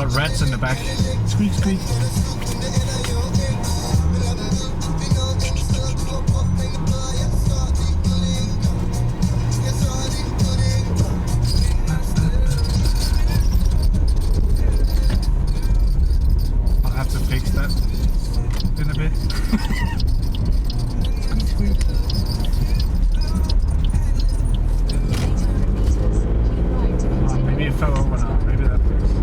got rats in the back. Squeak, squeak. I'll have to fix that in a bit. Squeak, squeak. Maybe it fell over now. Maybe that fixed.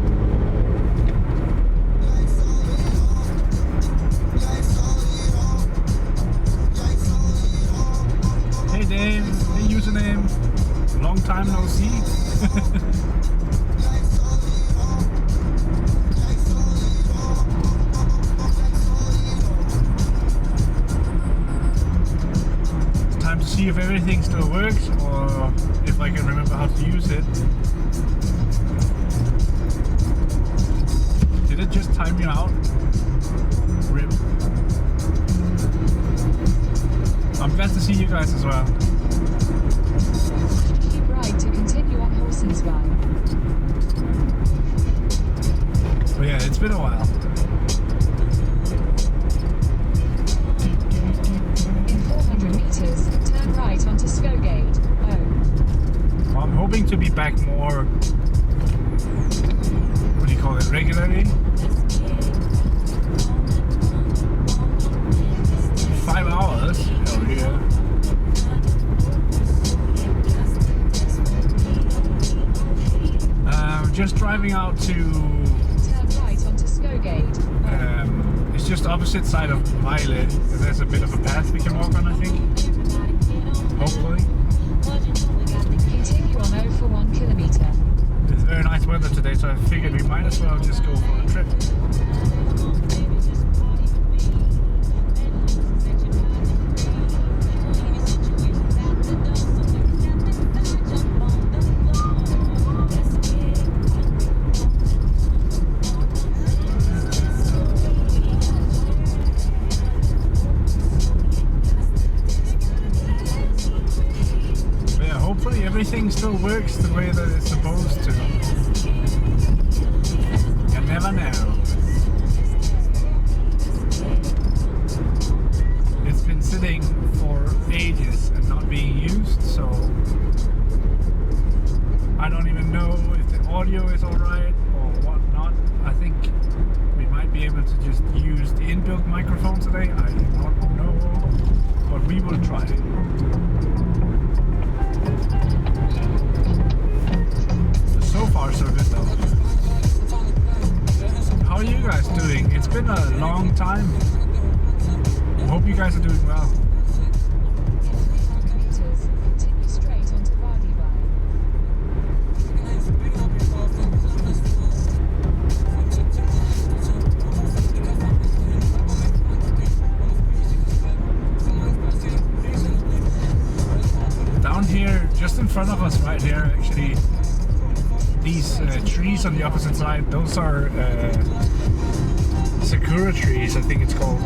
Hey Dave, hey username. Long time no see. Time to see if everything still works or if I can remember how to use it. Did it just time you out? RIP. I'm glad to see you guys as well. Keep right to continue on Horsens Run. But yeah, it's been a while. In 400 meters, turn right onto Skogate. Oh. Well, I'm hoping to be back more, what do you call it, regularly? 5 hours? Oh yeah. Just driving out to, Turn right onto Skogate. it's just opposite side of Vejle. There's a bit of a path we can walk on, I think. Hopefully. Continue on 0 for 1 kilometer. It's very nice weather today, so I figured we might as well just go for a trip. But yeah, hopefully everything still works the way that it's supposed to. You never know. It's been sitting for ages and not being used, so I don't even know if the audio is alright or whatnot. I think we might be able to just use the inbuilt microphone today. I do not know, but we will try. So far, so good though. How are you guys doing? It's been a long time. I hope you guys are doing well. 500 meters, continue straight onto Vardivai. Down here, just in front of us right here, actually, these trees on the opposite side, those are Sakura trees, I think it's called.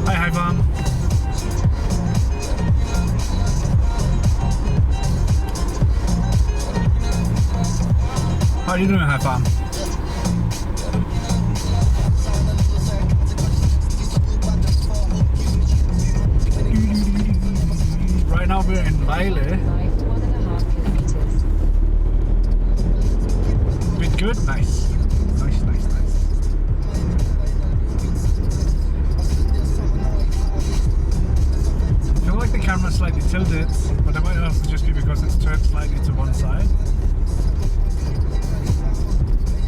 Hi, Haifam. How are you doing, Haifam? Right now we're in Vejle. Right, 1.5 kilometers. Bit good? Nice. Nice, nice, nice. I feel like the camera's slightly tilted, but that might also just be because it's turned slightly to one side.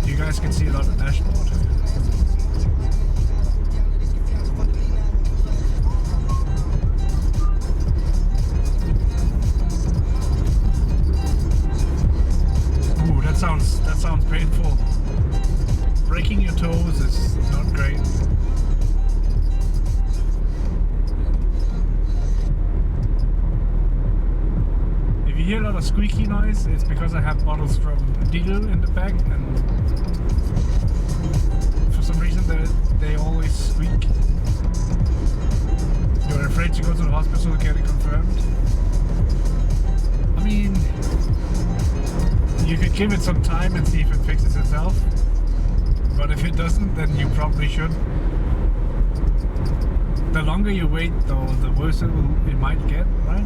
You guys can see it on the dashboard. Ooh, that sounds painful. Breaking your toes is not great. If you hear a lot of squeaky noise, it's because I have bottles from Lidl in the back, and for some reason they always squeak. You're afraid to go to the hospital to get it confirmed? I mean, you could give it some time and see if it fixes itself. But if it doesn't, then you probably should. The longer you wait, though, the worse it might get, right?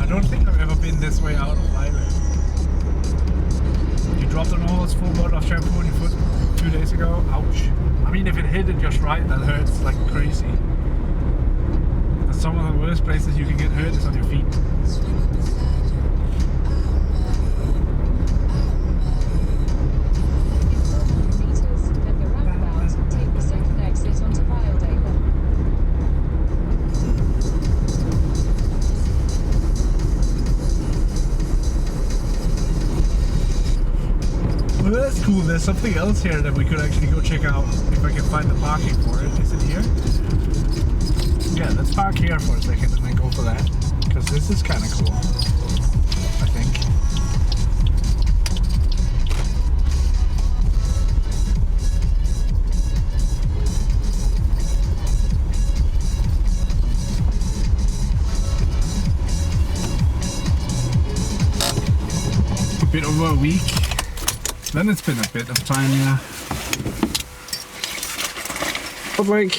I don't think I've ever been this way out of Thailand. You dropped an almost full bottle of shampoo on your foot 2 days ago. Ouch. I mean, if it hit it just right, that hurts like crazy. And some of the worst places you can get hurt is on your feet. Well, that's cool. There's something else here that we could actually go check out if I can find the parking for it. Is it here? Yeah, let's park here for a second and then go for that. Because this is kind of cool, I think. A bit over a week. Then it's been a bit of time, yeah. But like,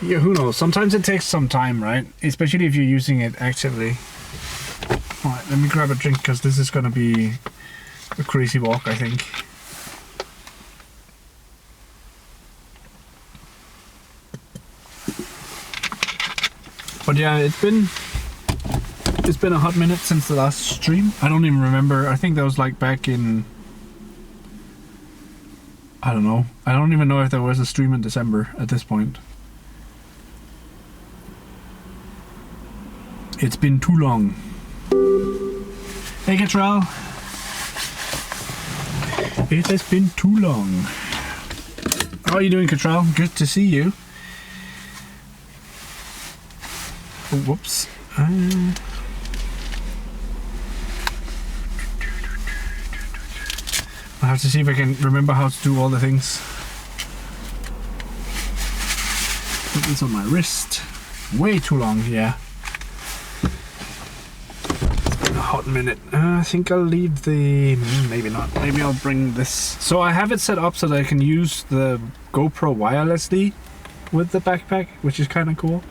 yeah, who knows? Sometimes it takes some time, right? Especially if you're using it actively. Alright, let me grab a drink because this is gonna be a crazy walk, I think. But yeah, it's been a hot minute since the last stream. I don't even remember. I think that was like back in, I don't know. I don't even know if there was a stream in December at this point. It's been too long. Hey, Catrell. It has been too long. How are you doing, Catrell? Good to see you. Oh, whoops. I have to see if I can remember how to do all the things. Put this on my wrist. Way too long, yeah. It's been a hot minute. I think I'll leave the... maybe not. Maybe I'll bring this. So I have it set up so that I can use the GoPro wirelessly with the backpack, which is kind of cool.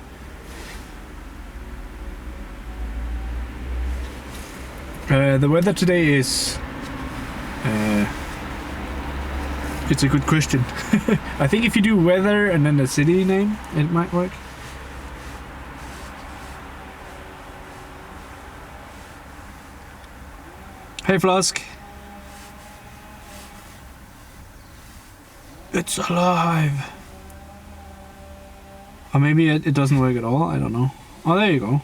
The weather today is... it's a good question. I think if you do weather and then the city name, it might work. Hey Flask. It's alive. Or maybe it doesn't work at all, I don't know. Oh, there you go.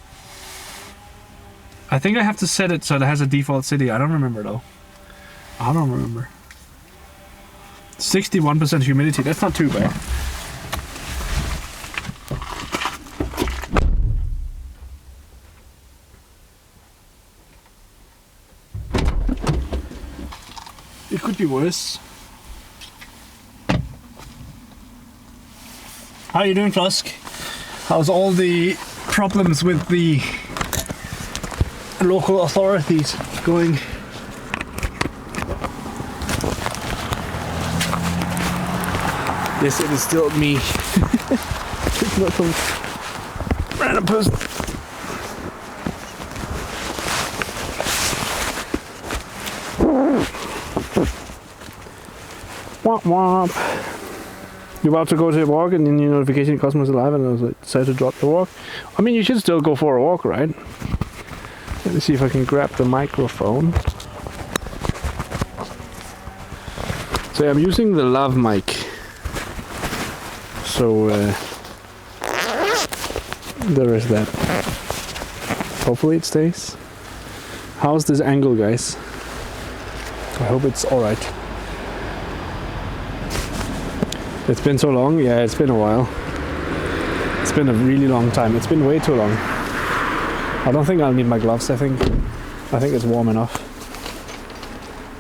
I think I have to set it so it has a default city. I don't remember though. I don't remember. 61% humidity, that's not too bad. It could be worse. How are you doing, Flusk? How's all the problems with the local authorities going? Yes, it is still me. It's not some random person. Womp womp. You're about to go to a walk and then your notification Cosmos alive and I was like, decided to drop the walk. I mean, you should still go for a walk, right? Let me see if I can grab the microphone. So I'm using the lav mic. So there is that. Hopefully it stays. How's this angle, guys? I hope it's alright. It's been so long? Yeah, it's been a while. It's been a really long time. It's been way too long. I don't think I'll need my gloves, I think it's warm enough.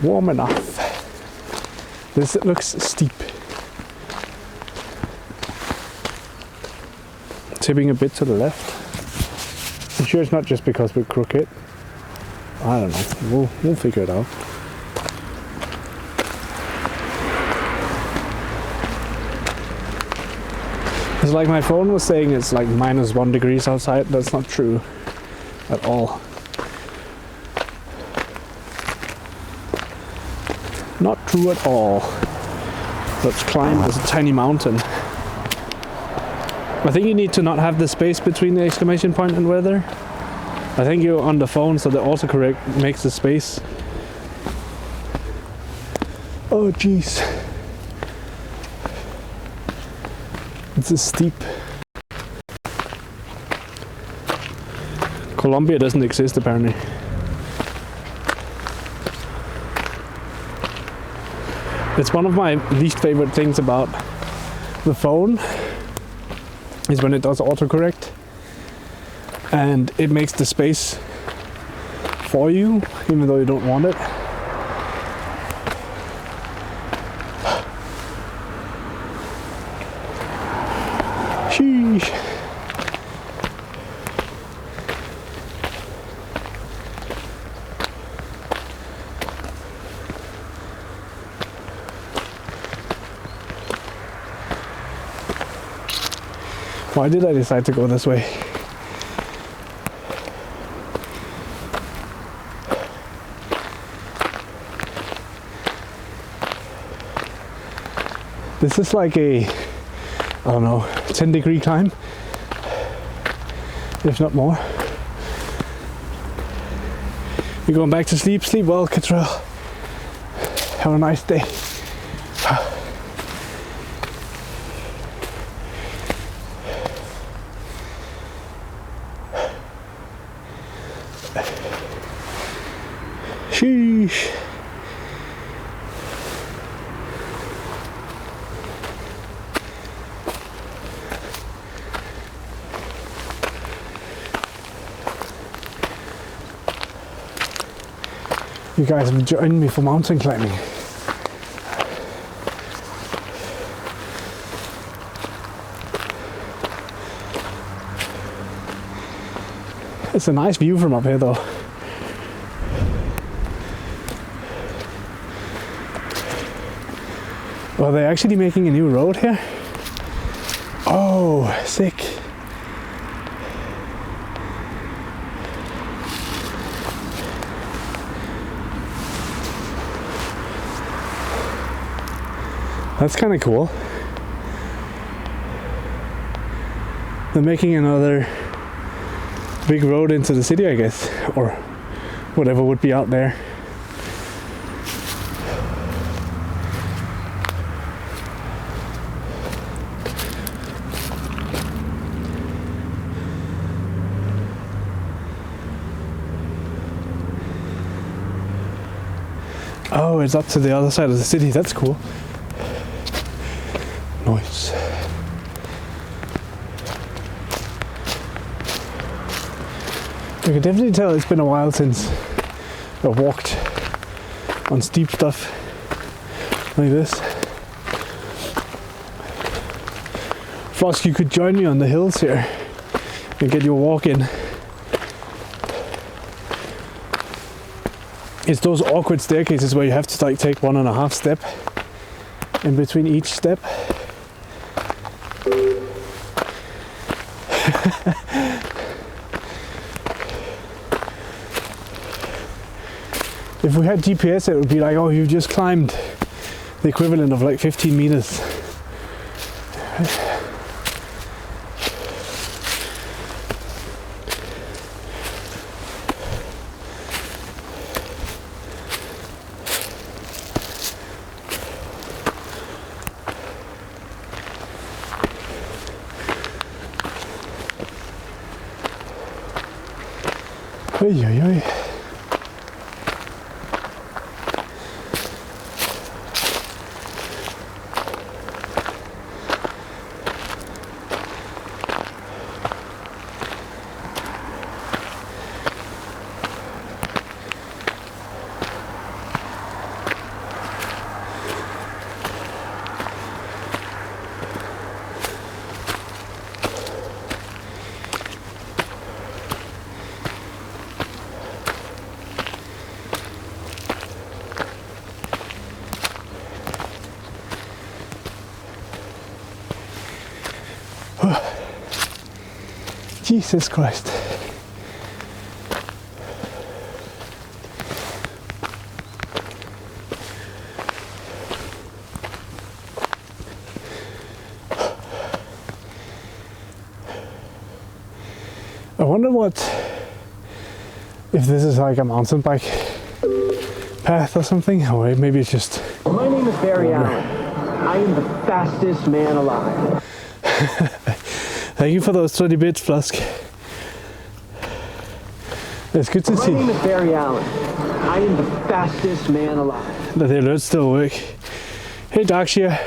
Warm enough. This looks steep. tipping a bit to the left. I'm sure it's not just because we're crooked. I don't know. We'll figure it out. It's like my phone was saying it's like -1 degrees outside. That's not true at all. Not true at all. Let's climb this tiny mountain. I think you need to not have the space between the exclamation point and weather. I think you're on the phone, so the autocorrect makes the space. Oh jeez. It's a steep. Colombia doesn't exist apparently. It's one of my least favorite things about the phone is when it does autocorrect and it makes the space for you even though you don't want it. Sheesh. Why did I decide to go this way? This is like a, I don't know, 10-degree climb, if not more. You're going back to sleep? Sleep well, Cottrell. Have a nice day. Sheesh. You guys have joined me for mountain climbing. It's a nice view from up here though. Are they actually making a new road here? Oh, sick. That's kind of cool. They're making another big road into the city, I guess, or whatever would be out there. Oh, it's up to the other side of the city. That's cool. Nice. You can definitely tell it's been a while since I walked on steep stuff like this. Frosk, you could join me on the hills here and get your walk in. It's those awkward staircases where you have to like take 1.5 steps in between each step. If we had GPS, it would be like, oh, you've just climbed the equivalent of like 15 meters. Oy, oy, oy. Jesus Christ. I wonder if this is like a mountain bike path or something, or maybe it's just... My name is Barry Allen. I am the fastest man alive. Thank you for those 20 bits, Flusk. It's good to see. My name is Barry Allen. I am the fastest man alive. That the alerts still work. Hey, Darkshire.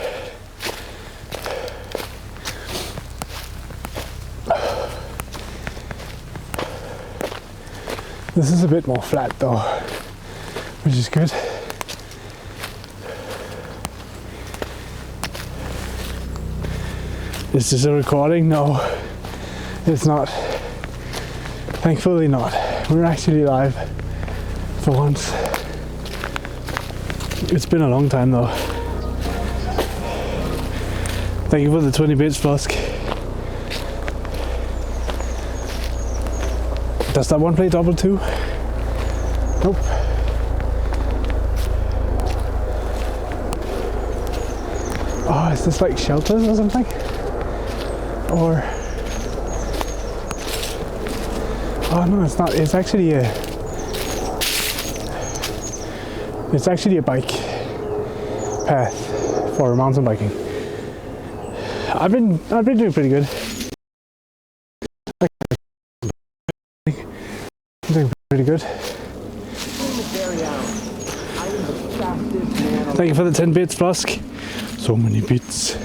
This is a bit more flat though, which is good. Is this a recording? No, it's not. Thankfully not. We're actually live for once. It's been a long time though. Thank you for the 20 bits, Flusk. Does that one play double too? Nope. Oh, is this like shelters or something? Or... oh no, it's not. It's actually a... it's actually a bike path for mountain biking. I've been doing pretty good. Doing pretty good. Thank you for the 10 bits, Flusk. So many bits.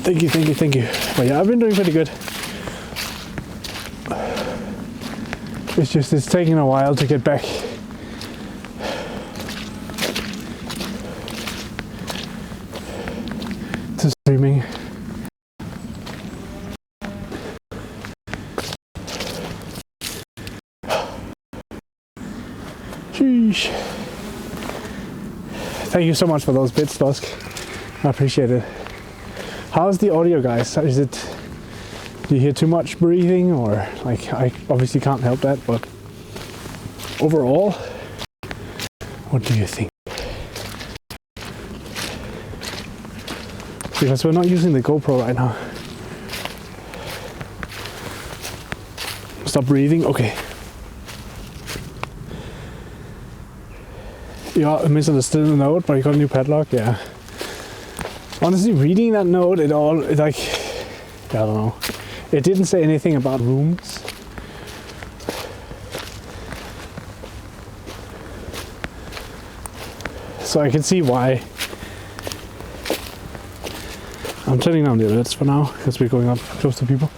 Thank you, thank you, thank you. But yeah, I've been doing pretty good. It's just, it's taking a while to get back. To streaming. Sheesh. Thank you so much for those bits, Flusk. I appreciate it. How's the audio, guys? Is it... do you hear too much breathing, or like, I obviously can't help that, but overall, what do you think? Because we're not using the GoPro right now. Stop breathing. Okay. Yeah, I misunderstood the note, but I got a new padlock. Yeah. Honestly, reading that note, it like, I don't know. It didn't say anything about rooms. So I can see why. I'm turning down the alerts for now, because we're going up close to people.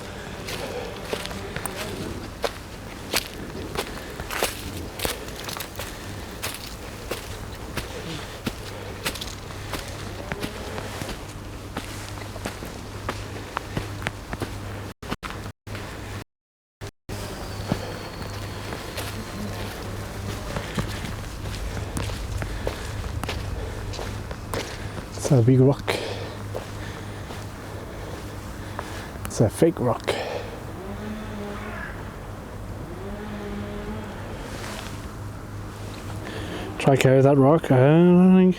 It's a big rock. It's a fake rock. Try carry that rock. I don't think.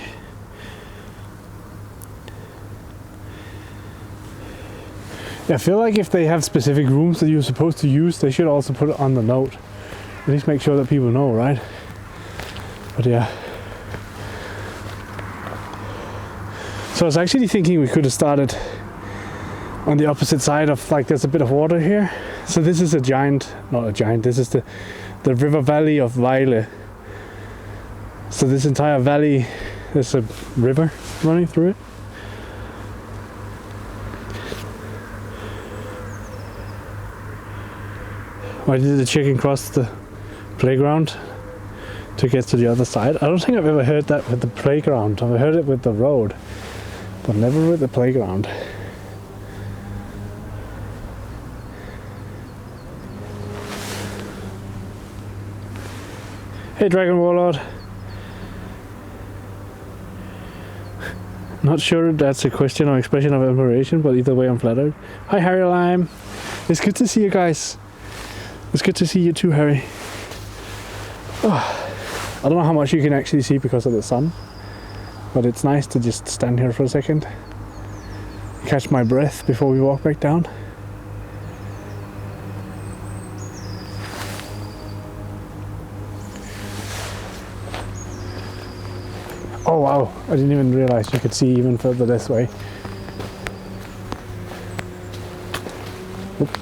Yeah, I feel like if they have specific rooms that you're supposed to use, they should also put it on the note. At least make sure that people know, right? But yeah. So I was actually thinking we could have started on the opposite side of, like, there's a bit of water here. So this is a giant, not a giant, this is the river valley of Vejle. So this entire valley, there's a river running through it. Why did the chicken cross the playground to get to the other side? I don't think I've ever heard that with the playground. I've heard it with the road, but never with the playground. Hey, Dragon Warlord. Not sure that's a question or expression of admiration, but either way I'm flattered. Hi Harry Lime. It's good to see you guys. It's good to see you too, Harry. Oh, I don't know how much you can actually see because of the sun, but it's nice to just stand here for a second, catch my breath before we walk back down. Oh wow, I didn't even realize you could see even further this way. Oop.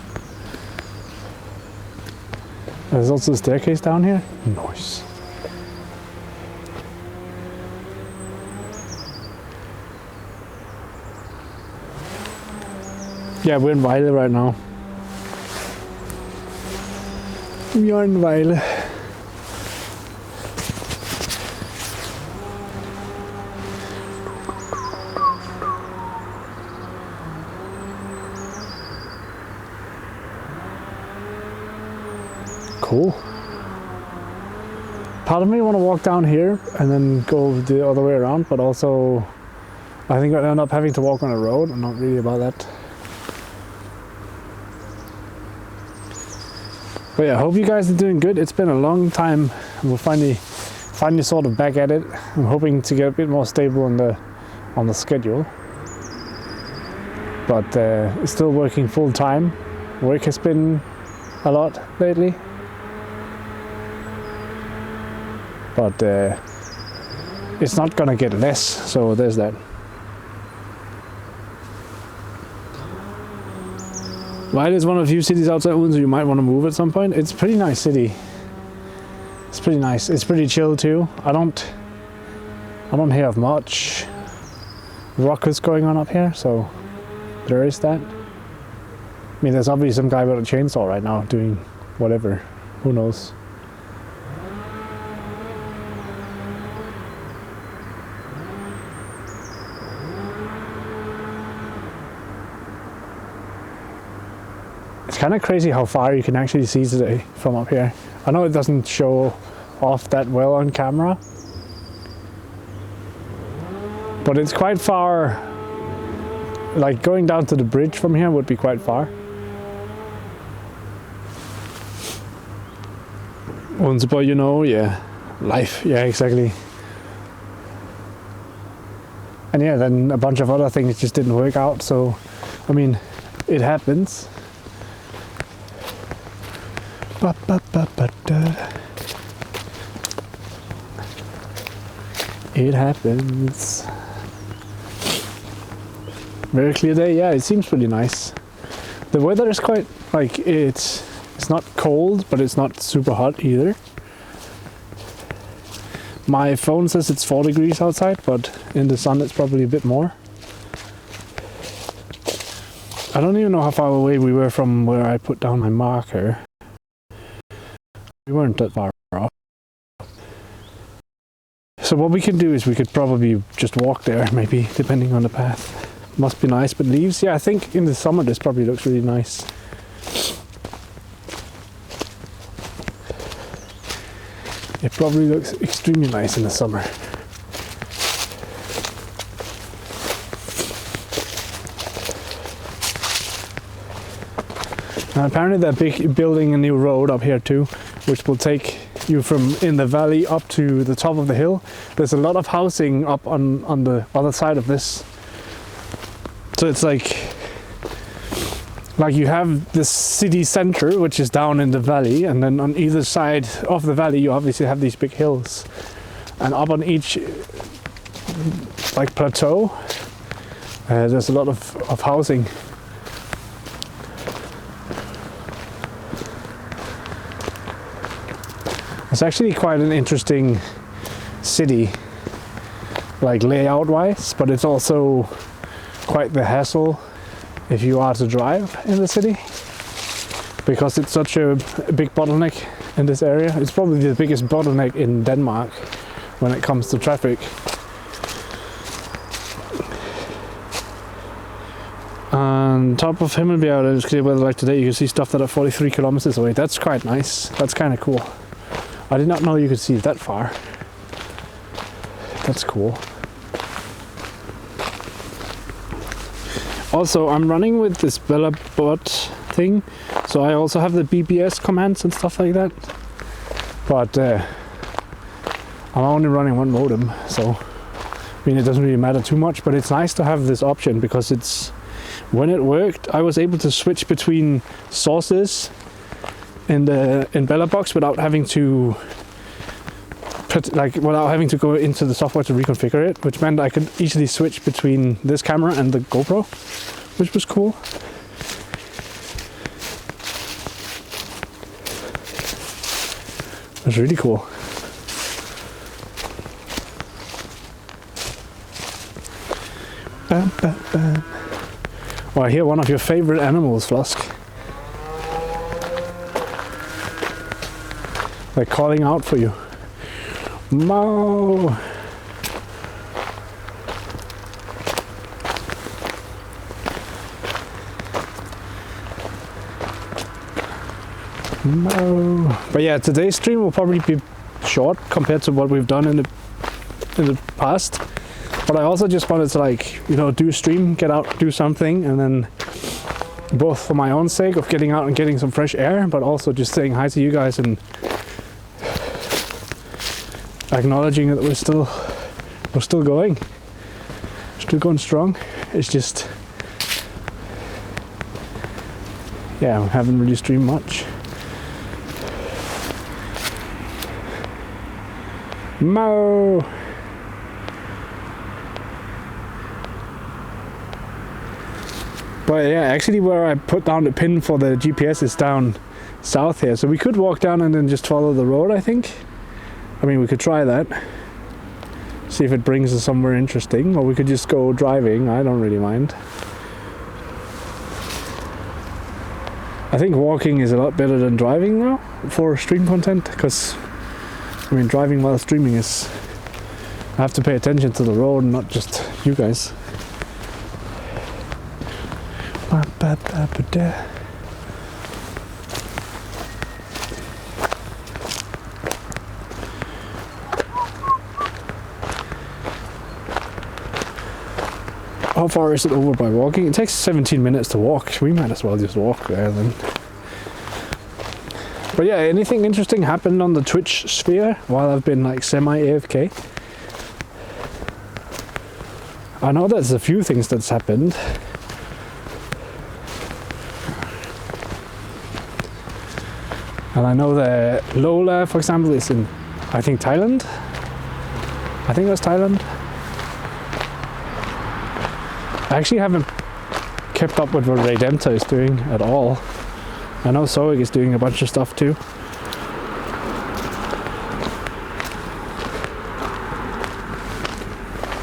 There's also a staircase down here. Nice. Yeah, we're in Vejle right now. We are in Vejle. Cool. Part of me want to walk down here and then go the other way around, but also I think I'll end up having to walk on a road. I'm not really about that. But yeah, I hope you guys are doing good. It's been a long time and we're finally sort of back at it. I'm hoping to get a bit more stable on the schedule. But it's still working full time. Work has been a lot lately. But it's not gonna get less, so there's that. Vejle is one of a few cities outside Odense you might want to move at some point. It's a pretty nice city. It's pretty nice. It's pretty chill too. I don't hear of much ruckus going on up here, so there is that. I mean, there's obviously some guy with a chainsaw right now doing whatever. Who knows? It's kind of crazy how far you can actually see today from up here. I know it doesn't show off that well on camera, but it's quite far. Like going down to the bridge from here would be quite far. Once upon, you know, yeah, life, yeah, exactly. And yeah, then a bunch of other things just didn't work out. So, I mean, it happens. It happens. Very clear day. Yeah, it seems pretty nice. The weather is quite like it's not cold, but it's not super hot either. My phone says it's 4 degrees outside, but in the sun it's probably a bit more. I don't even know how far away we were from where I put down my marker. We weren't that far off. So what we can do is we could probably just walk there, maybe, depending on the path. Must be nice, but leaves, yeah, I think in the summer this probably looks really nice. It probably looks extremely nice in the summer. Now apparently they're building a new road up here too, which will take you from in the valley up to the top of the hill. There's a lot of housing up on the other side of this. So it's like you have this city center, which is down in the valley, and then on either side of the valley you obviously have these big hills. And up on each like plateau, there's a lot of housing. It's actually quite an interesting city, like layout wise, but it's also quite the hassle if you are to drive in the city, because it's such a big bottleneck in this area. It's probably the biggest bottleneck in Denmark when it comes to traffic. On top of Himmelbjerg, and it's clear weather like today, you can see stuff that are 43 kilometers away. That's quite nice. That's kind of cool. I did not know you could see that far. That's cool. Also, I'm running with this BellaBot thing, so I also have the BBS commands and stuff like that. But I'm only running one modem, so I mean it doesn't really matter too much. But it's nice to have this option because it's when it worked, I was able to switch between sources in BellaBox without having to without having to go into the software to reconfigure it, which meant I could easily switch between this camera and the GoPro, which was cool. It was really cool. Bam, bam, bam. Oh, I hear one of your favorite animals, Flusk. They're calling out for you. Mo! Mo! But yeah, today's stream will probably be short compared to what we've done in the past. But I also just wanted to, like, you know, do a stream, get out, do something, and then both for my own sake of getting out and getting some fresh air, but also just saying hi to you guys and acknowledging that we're still going strong. It's just, yeah, I haven't really streamed much. Mo! But yeah, actually where I put down the pin for the GPS is down south here, so we could walk down and then just follow the road, I think. I mean, we could try that, see if it brings us somewhere interesting, or we could just go driving. I don't really mind. I think walking is a lot better than driving now for stream content, because I mean, driving while streaming is, I have to pay attention to the road, not just you guys. How far is it over by walking? It takes 17 minutes to walk. We might as well just walk there then. But yeah, anything interesting happened on the Twitch sphere while I've been like semi-AFK? I know there's a few things that's happened. And I know that Lola, for example, is in, I think, Thailand. I think it was Thailand. I actually haven't kept up with what Redemptor is doing at all. I know Zoic is doing a bunch of stuff too.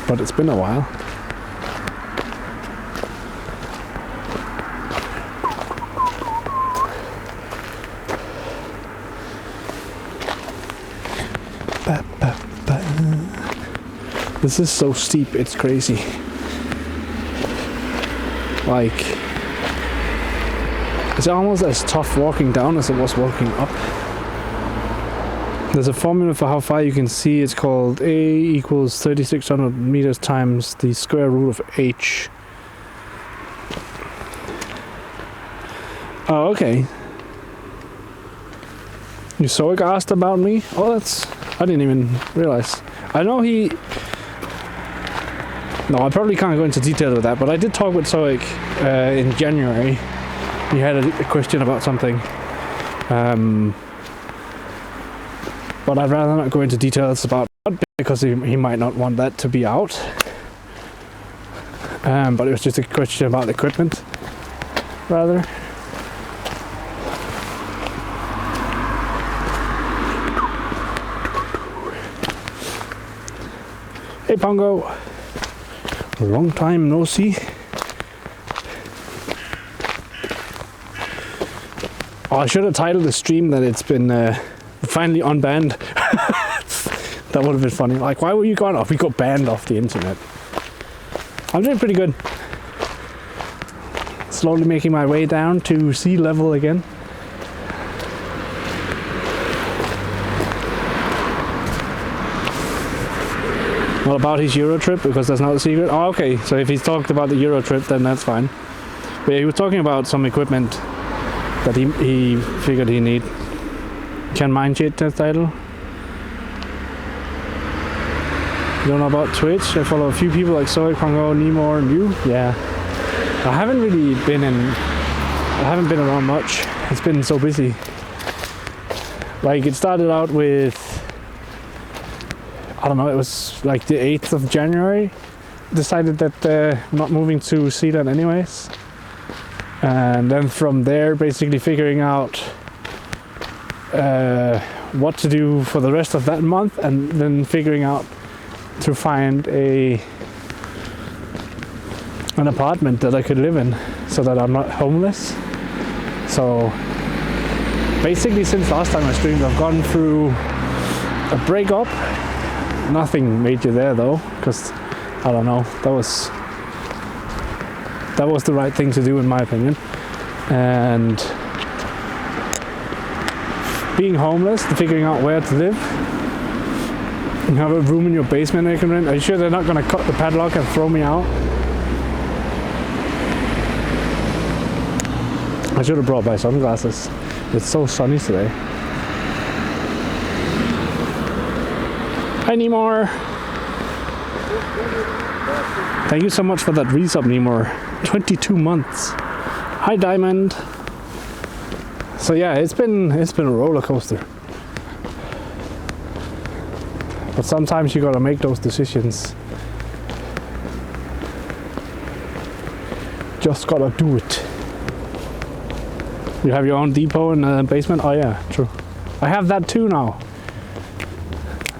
But it's been a while. This is so steep, it's crazy. Like, it's almost as tough walking down as it was walking up. There's a formula for how far you can see. It's called A equals 3600 meters times the square root of H. Oh, okay. You Zoic asked about me? Oh, I didn't even realize. I know he... No, I probably can't go into detail with that, but I did talk with Zoic in January. He had a question about something. But I'd rather not go into details about that because he might not want that to be out. But it was just a question about equipment, rather. Hey Pongo! Long time no see. Oh, I should have titled the stream that it's been finally unbanned. That would have been funny. Like, why were you gone off? We got banned off the internet. I'm doing pretty good. Slowly making my way down to sea level again. Not about his Euro trip, because that's not a secret. Oh, okay, so if he's talked about the Euro trip, then that's fine. But he was talking about some equipment that he figured he need. Can mine cheat test title. You don't know about Twitch? I follow a few people like Zoic, Pongo, Nemo, and you. Yeah. I haven't really been around much. It's been so busy. Like, it started out with, I don't know, it was like the 8th of January. Decided that I'm not moving to Zealand anyways. And then from there, basically figuring out what to do for the rest of that month, and then figuring out to find an apartment that I could live in so that I'm not homeless. So basically since last time I streamed, I've gone through a breakup. Nothing major there though, because I don't know, that was the right thing to do in my opinion. And being homeless, figuring out where to live. You have a room in your basement that you can rent. Are you sure they're not going to cut the padlock and throw me out? I should have brought my sunglasses. It's so sunny today. Hi Nemor! Thank you so much for that resub, Nemor. 22 months. Hi Diamond. So yeah, it's been a roller coaster. But sometimes you gotta make those decisions. Just gotta do it. You have your own depot in the basement? Oh yeah, true. I have that too now.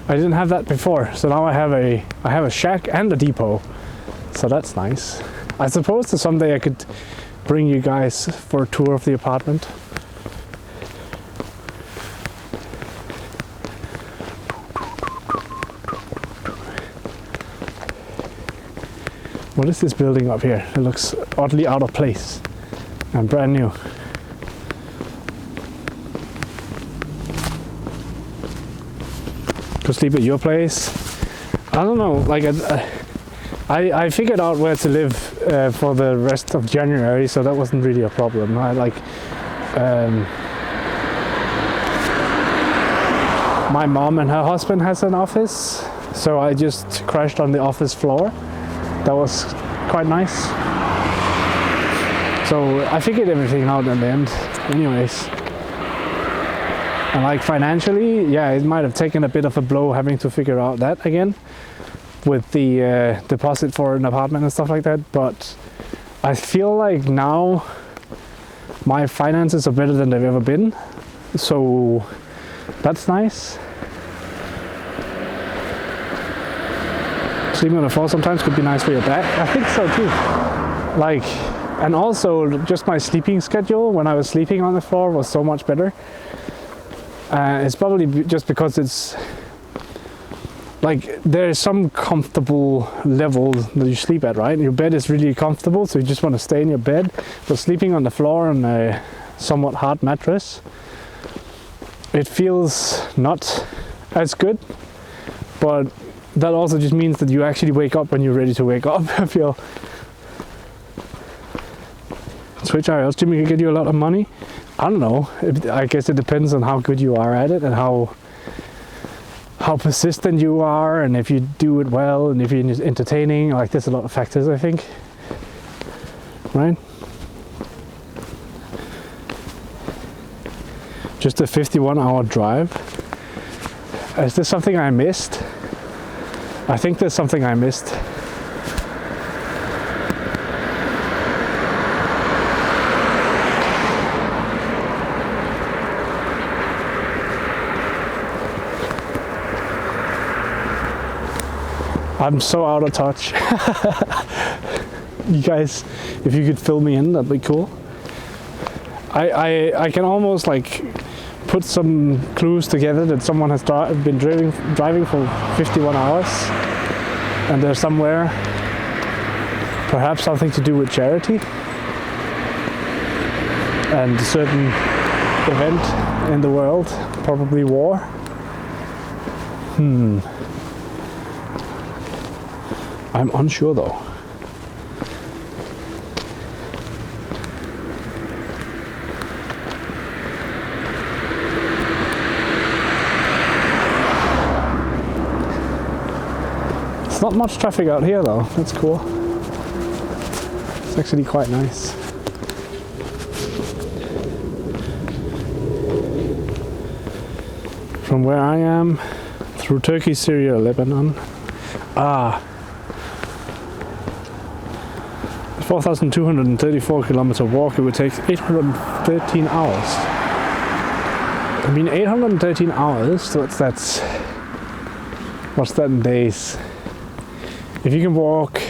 I didn't have that before, so now I have a shack and a depot. So that's nice. I suppose that someday I could bring you guys for a tour of the apartment. What is this building up here? It looks oddly out of place and brand new. To sleep at your place? I don't know, like I figured out where to live for the rest of January, so that wasn't really a problem. My mom and her husband has an office, so I just crashed on the office floor. That was quite nice. So I figured everything out in the end anyways. And like financially, yeah, it might have taken a bit of a blow having to figure out that again with the deposit for an apartment and stuff like that. But I feel like now my finances are better than they've ever been. So that's nice. Sleeping on the floor sometimes could be nice for your back. I think so too. Like, and also just my sleeping schedule when I was sleeping on the floor was so much better. It's probably just because it's like there's some comfortable level that you sleep at, right? Your bed is really comfortable, so you just want to stay in your bed. But sleeping on the floor on a somewhat hard mattress, it feels not as good. But that also just means that you actually wake up when you're ready to wake up. I feel. Twitch IRL streaming can get you a lot of money. I don't know. I guess it depends on how good you are at it and how persistent you are, and if you do it well, and if you're entertaining. Like, there's a lot of factors, I think. Right? Just a 51-hour drive. Is there something I missed? I think there's something I missed. I'm so out of touch. You guys, if you could fill me in, that'd be cool. I can almost like put some clues together that someone has been driving for 51 hours and they're somewhere, perhaps something to do with charity and a certain event in the world, probably war. I'm unsure though. It's not much traffic out here though, that's cool. It's actually quite nice. From where I am, through Turkey, Syria, Lebanon. 4,234 kilometer walk, it would take 813 hours. I mean 813 hours, so that's what's that in days? If you can walk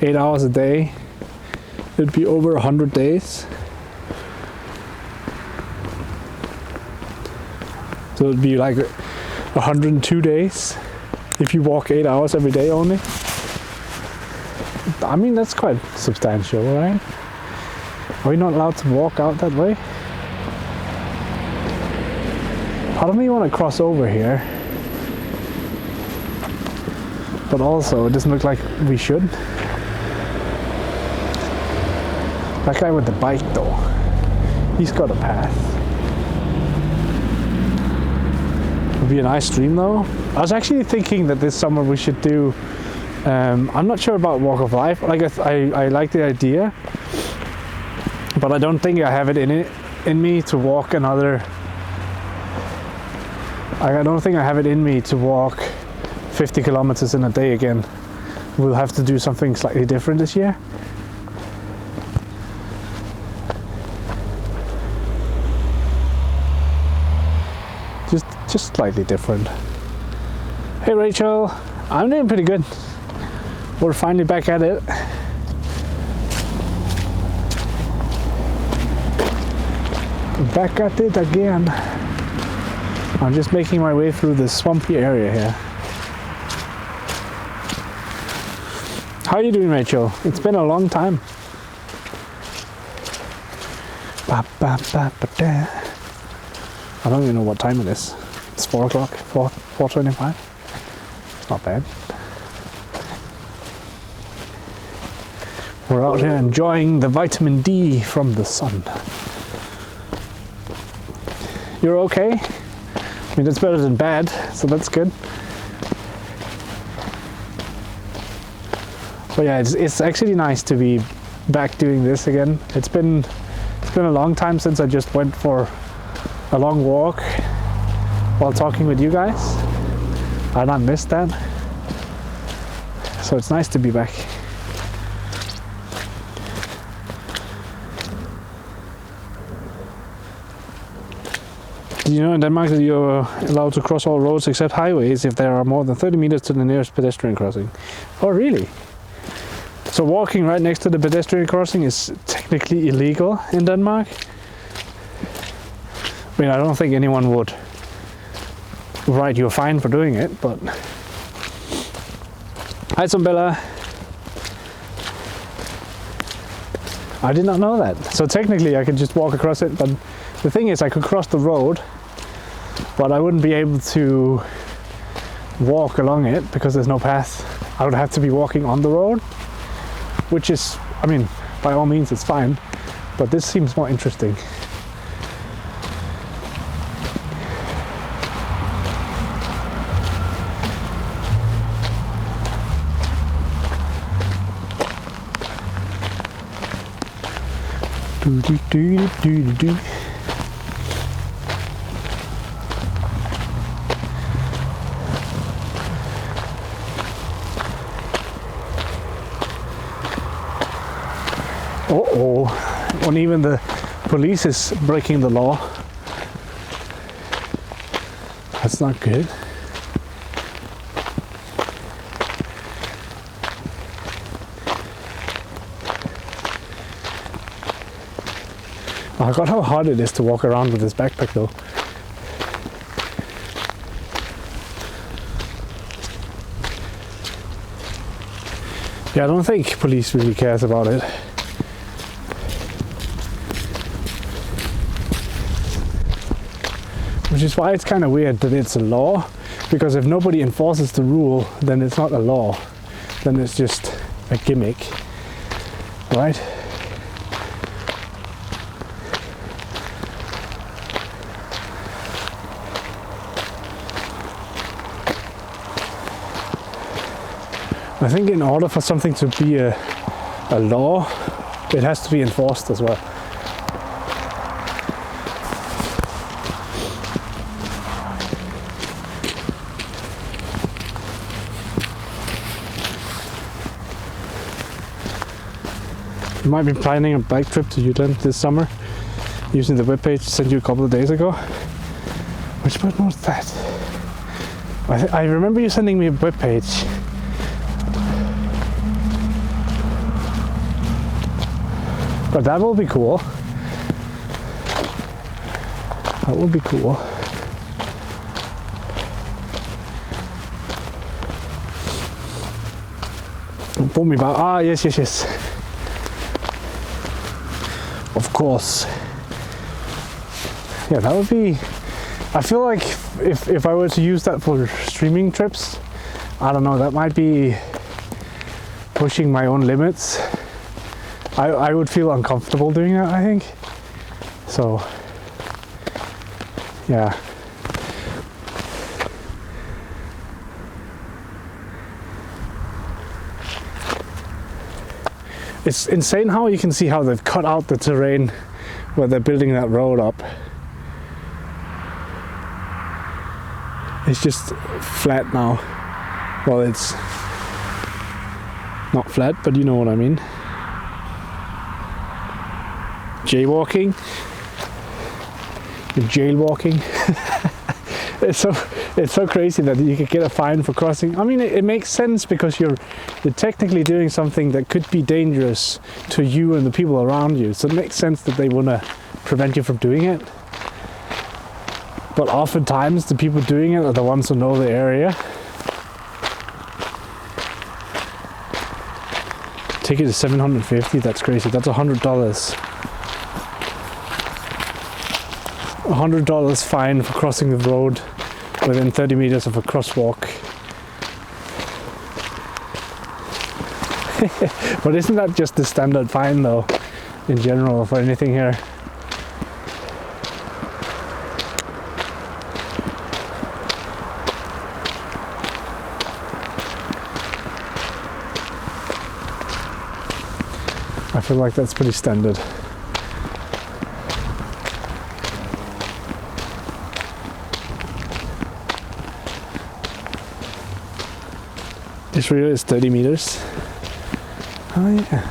8 hours a day, it'd be over 100 days. So it'd be like 102 days if you walk 8 hours every day only. I mean, that's quite substantial, right? Are we not allowed to walk out that way? Part of me want to cross over here, but also it doesn't look like we should. That guy with the bike though, he's got a path. Would be a nice stream though. I was actually thinking that this summer we should do, I'm not sure about Walk of Life. Like I like the idea, but I don't think I have it in me to walk another. I don't think I have it in me to walk 50 kilometers in a day again. We'll have to do something slightly different this year. Just slightly different. Hey Rachel, I'm doing pretty good. We're finally back at it. Back at it again. I'm just making my way through this swampy area here. How are you doing, Rachel? It's been a long time. I don't even know what time it is. It's 4 o'clock, 4:25. It's not bad. We're out here enjoying the vitamin D from the sun. You're okay? I mean, that's better than bad, so that's good. But yeah, it's actually nice to be back doing this again. It's been a long time since I just went for a long walk while talking with you guys, and I missed that. So it's nice to be back. You know, in Denmark that you're allowed to cross all roads except highways if there are more than 30 meters to the nearest pedestrian crossing. Oh, really? So walking right next to the pedestrian crossing is technically illegal in Denmark? I mean, I don't think anyone would write you a fine for doing it, but... Hi, Zumbella. I did not know that. So technically I could just walk across it, but the thing is I could cross the road, but I wouldn't be able to walk along it because there's no path. I would have to be walking on the road, which is, I mean, by all means it's fine, but this seems more interesting. Do. Uh-oh, when even the police is breaking the law. That's not good. I forgot how hard it is to walk around with this backpack though. Yeah, I don't think police really cares about it. Which is why it's kind of weird that it's a law, because if nobody enforces the rule, then it's not a law. then it's just a gimmick, right? I think in order for something to be a law, it has to be enforced as well. You might be planning a bike trip to Jutland this summer using the webpage sent you a couple of days ago. Which button was that? I remember you sending me a webpage. But that will be cool. That will be cool. Pull me back. Ah, yes. Of course. Yeah, that would be... I feel like if I were to use that for streaming trips, I don't know, that might be pushing my own limits. I would feel uncomfortable doing that, I think. So, yeah. It's insane how you can see how they've cut out the terrain where they're building that road up. It's just flat now. Well, it's not flat, but you know what I mean. Jaywalking. Jailwalking. It's so crazy that you could get a fine for crossing. I mean, it makes sense because you're technically doing something that could be dangerous to you and the people around you. So it makes sense that they want to prevent you from doing it. But oftentimes the people doing it are the ones who know the area. Ticket is $750. That's crazy. That's $100. $100 fine for crossing the road within 30 meters of a crosswalk. But isn't that just the standard fine though, in general, for anything here? I feel like that's pretty standard. This rear is 30 meters. Oh yeah.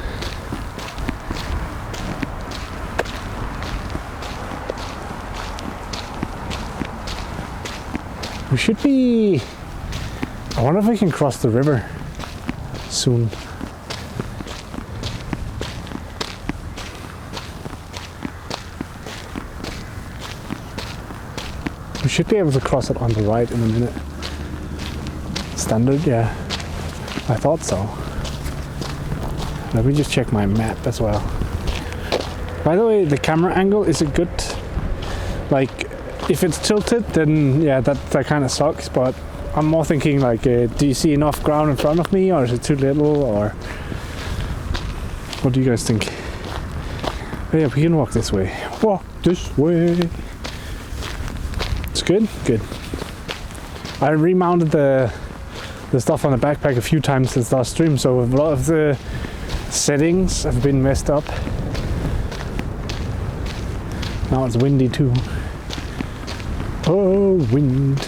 We should be... I wonder if we can cross the river soon. We should be able to cross it on the right in a minute. Standard, yeah. I thought so. Let me just check my map as well. By the way, the camera angle, is it good? Like, if it's tilted, then yeah, that kind of sucks, but I'm more thinking like, do you see enough ground in front of me, or is it too little, or what do you guys think? Oh, yeah, we can walk this way. Walk this way. It's good? Good. I remounted the stuff on the backpack a few times since last stream, so a lot of the settings have been messed up. Now it's windy too. Oh, wind.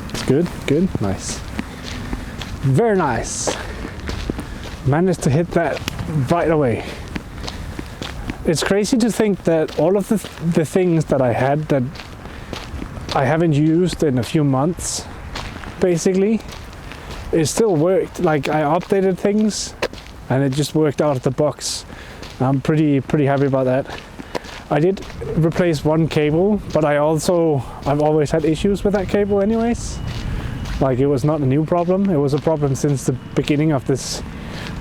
It's good, good, nice. Very nice. Managed to hit that right away. It's crazy to think that all of the things that I had that I haven't used in a few months, basically, it still worked. Like, I updated things and it just worked out of the box. I'm pretty happy about that. I did replace one cable, but I've always had issues with that cable anyways. Like, it was not a new problem. It was a problem since the beginning of this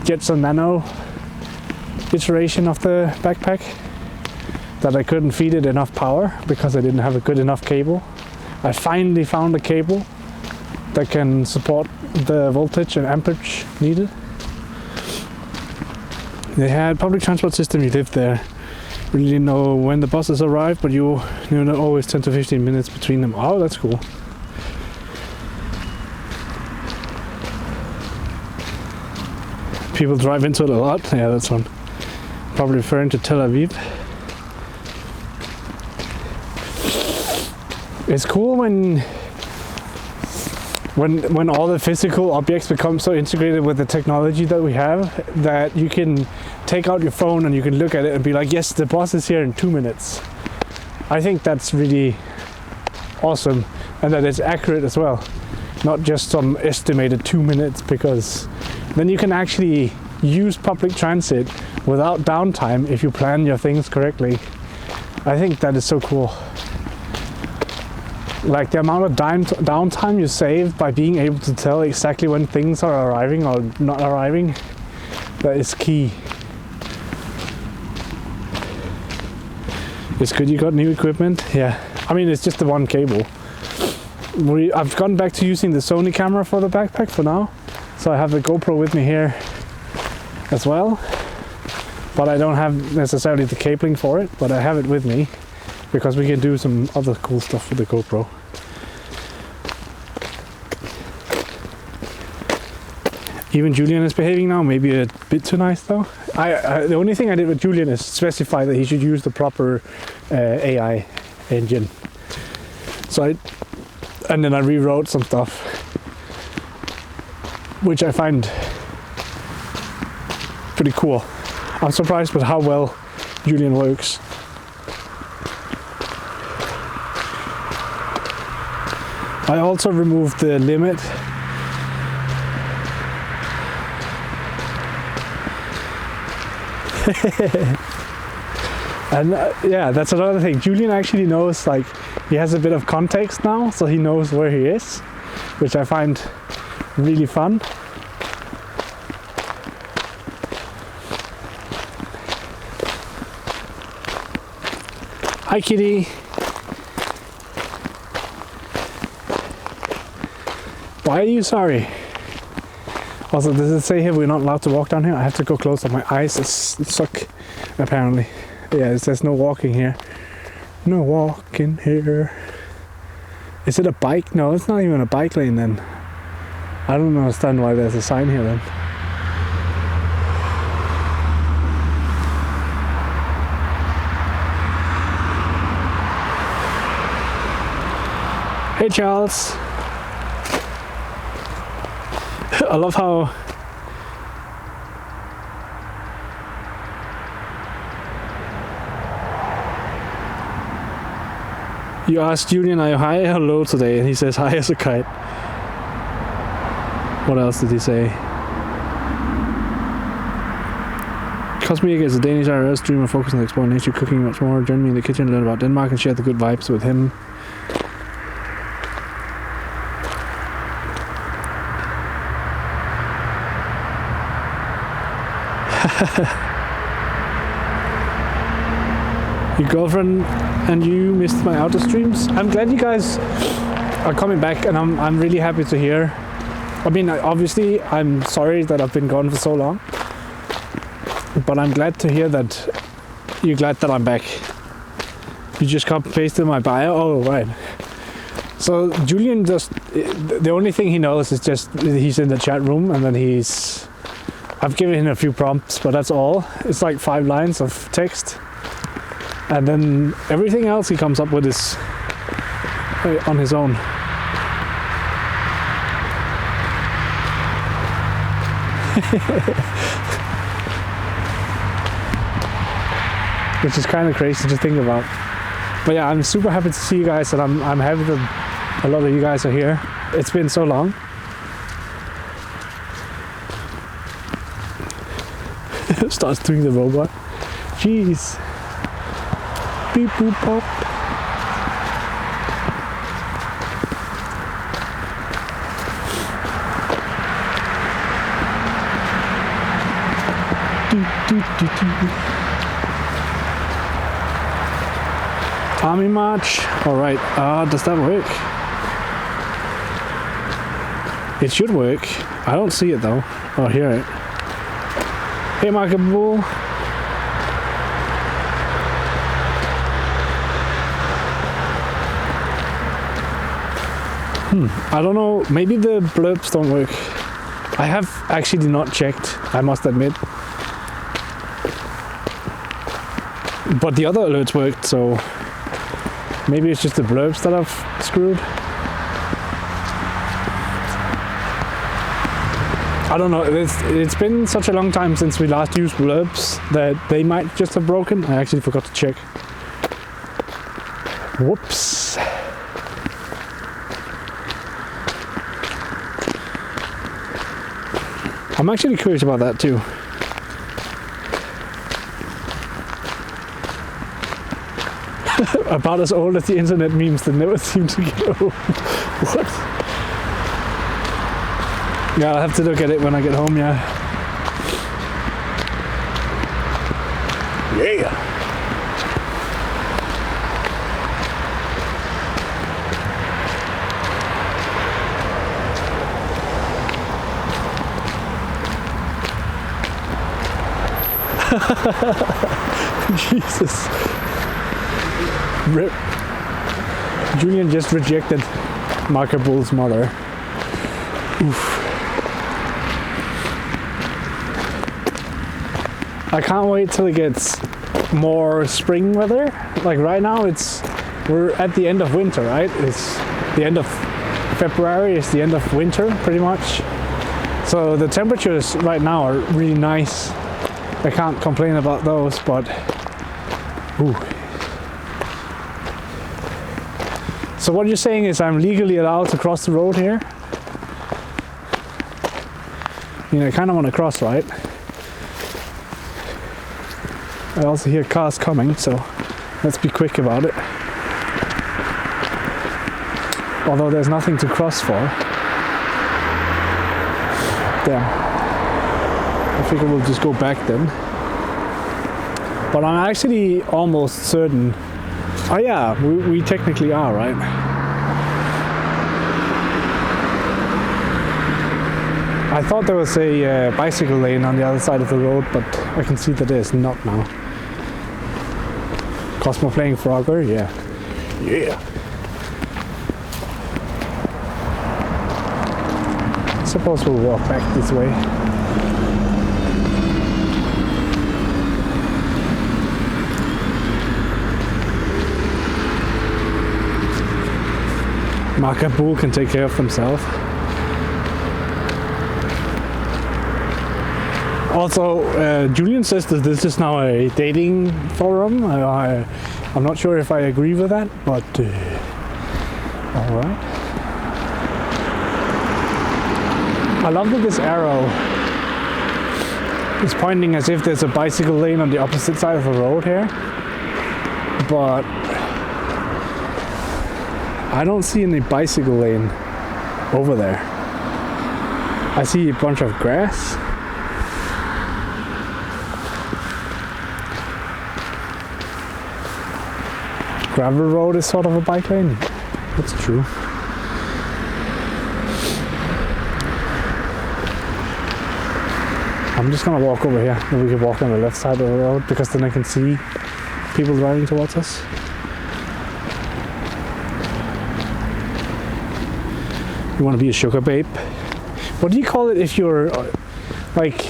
Jetson Nano iteration of the backpack, that I couldn't feed it enough power because I didn't have a good enough cable. I finally found a cable that can support the voltage and amperage needed. They had public transport system, you lived there. Really didn't know when the buses arrived, but you know always 10 to 15 minutes between them. Oh, that's cool. People drive into it a lot. Yeah, that's one. Probably referring to Tel Aviv. It's cool when all the physical objects become so integrated with the technology that we have that you can take out your phone and you can look at it and be like, yes, the bus is here in 2 minutes. I think that's really awesome, and that it's accurate as well, not just some estimated 2 minutes, because then you can actually use public transit without downtime if you plan your things correctly. I think that is so cool. Like the amount of downtime you save by being able to tell exactly when things are arriving or not arriving, that is key. It's good you got new equipment. Yeah, I mean, it's just the one cable. I've gone back to using the Sony camera for the backpack for now, so I have the GoPro with me here as well, but I don't have necessarily the cabling for it, but I have it with me because we can do some other cool stuff with the GoPro. Even Julian is behaving now, maybe a bit too nice though. The only thing I did with Julian is specify that he should use the proper AI engine. And then I rewrote some stuff, which I find pretty cool. I'm surprised with how well Julian works. I also removed the limit. And yeah, that's another thing. Julian actually knows, like, he has a bit of context now, so he knows where he is, which I find really fun. Hi, kitty. Why are you sorry? Also, does it say here we're not allowed to walk down here? I have to go closer. My eyes suck, apparently. Yeah, it says no walking here. No walking here. Is it a bike? No, it's not even a bike lane then. I don't understand why there's a sign here then. Hey Charles. I love how you asked Julian, are you high or low today? And he says high as a kite. What else did he say? Cosmic is a Danish IRL streamer focused on exploring nature, cooking much more. Join me in the kitchen, learn about Denmark and share the good vibes with him. Your girlfriend and you missed my outer streams. I'm glad you guys are coming back, and I'm really happy to hear. I mean, obviously I'm sorry that I've been gone for so long, but I'm glad to hear that you're glad that I'm back. You just copy pasted my bio. Oh right. So Julian just, the only thing he knows is just he's in the chat room, and then I've given him a few prompts, but that's all. It's like 5 lines of text. And then everything else he comes up with is on his own. Which is kind of crazy to think about. But yeah, I'm super happy to see you guys, and I'm happy that a lot of you guys are here. It's been so long. Starts doing the robot. Jeez. Beep boop pop. Army march. All right. Does that work? It should work. I don't see it though. Oh, hear it. Hey, Market Bull. I don't know. Maybe the blurbs don't work. I have actually not checked, I must admit. But the other alerts worked, so maybe it's just the blurbs that I've screwed. I don't know. It's been such a long time since we last used blurbs that they might just have broken. I actually forgot to check. Whoops. I'm actually curious about that too. About as old as the internet memes that never seem to get old. What? Yeah, I'll have to look at it when I get home, yeah. Yeah! Jesus. Rip. Julian just rejected Marker Bull's mother. Oof. I can't wait till it gets more spring weather. Like right now we're at the end of winter, right? It's the end of February, it's the end of winter pretty much. So the temperatures right now are really nice. I can't complain about those, but ooh. So what you're saying is I'm legally allowed to cross the road here? You know, I kind of want to cross, right? I also hear cars coming, so let's be quick about it. Although there's nothing to cross for. Damn. I figure we'll just go back then. But I'm actually almost certain. Oh yeah, we technically are, right? I thought there was a bicycle lane on the other side of the road, but I can see that there's not now. Cosmo playing Frogger, yeah. Yeah. I suppose we'll walk back this way. Marker Bull can take care of themselves. Also, Julian says that this is now a dating forum. I'm not sure if I agree with that, but alright. I love that this arrow is pointing as if there's a bicycle lane on the opposite side of the road here, but I don't see any bicycle lane over there. I see a bunch of grass. Gravel road is sort of a bike lane. That's true. I'm just gonna walk over here. Maybe we can walk on the left side of the road because then I can see people driving towards us. You want to be a sugar babe? What do you call it if you're like,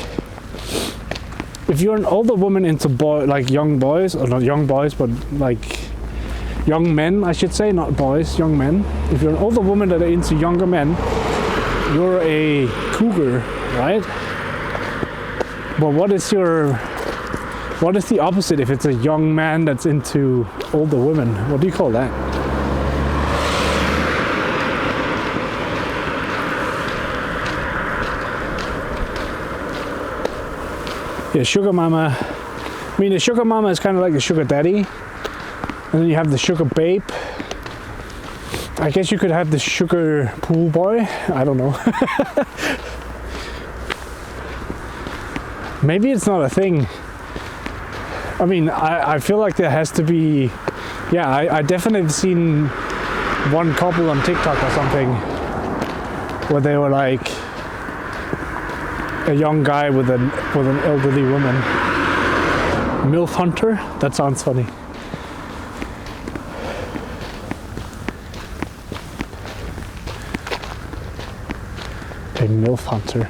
if you're an older woman into like young boys, or not young boys, but like young men, I should say, not boys, young men. If you're an older woman that are into younger men, you're a cougar, right? But what is the opposite if it's a young man that's into older women? What do you call that? Yeah, sugar mama. I mean, a sugar mama is kind of like a sugar daddy. And then you have the sugar babe. I guess you could have the sugar pool boy. I don't know. Maybe it's not a thing. I mean, I feel like there has to be. Yeah, I definitely seen one couple on TikTok or something where they were like a young guy with an elderly woman. MILF Hunter? That sounds funny. A MILF Hunter.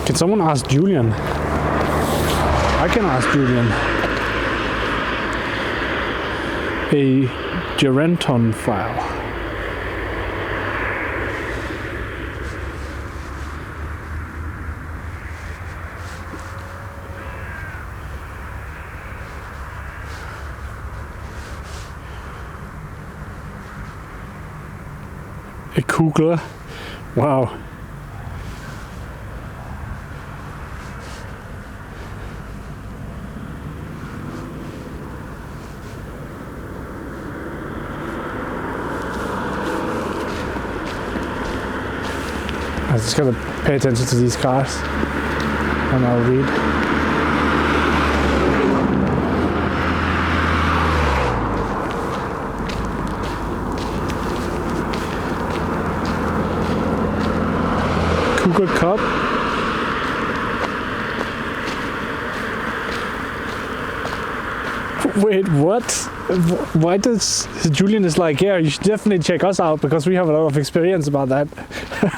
Can someone ask Julian? I can ask Julian. A Gerenton file. A Kugler. Wow. I just gotta pay attention to these cars and I'll read. Cougar Cup. Wait, what? Why does Julian is like, yeah, you should definitely check us out because we have a lot of experience about that.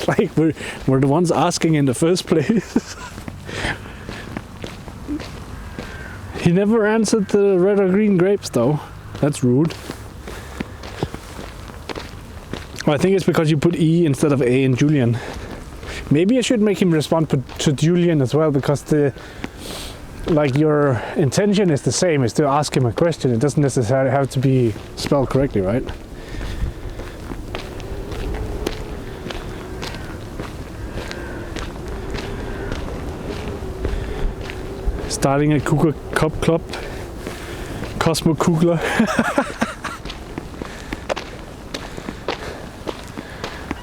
Like we're the ones asking in the first place. He never answered the red or green grapes though. That's rude. Well, I think it's because you put E instead of A in Julian. Maybe I should make him respond to Julian as well, because your intention is the same, is to ask him a question. It doesn't necessarily have to be spelled correctly, right? Starting a Cougar Cup Club. Cosmo Kugler.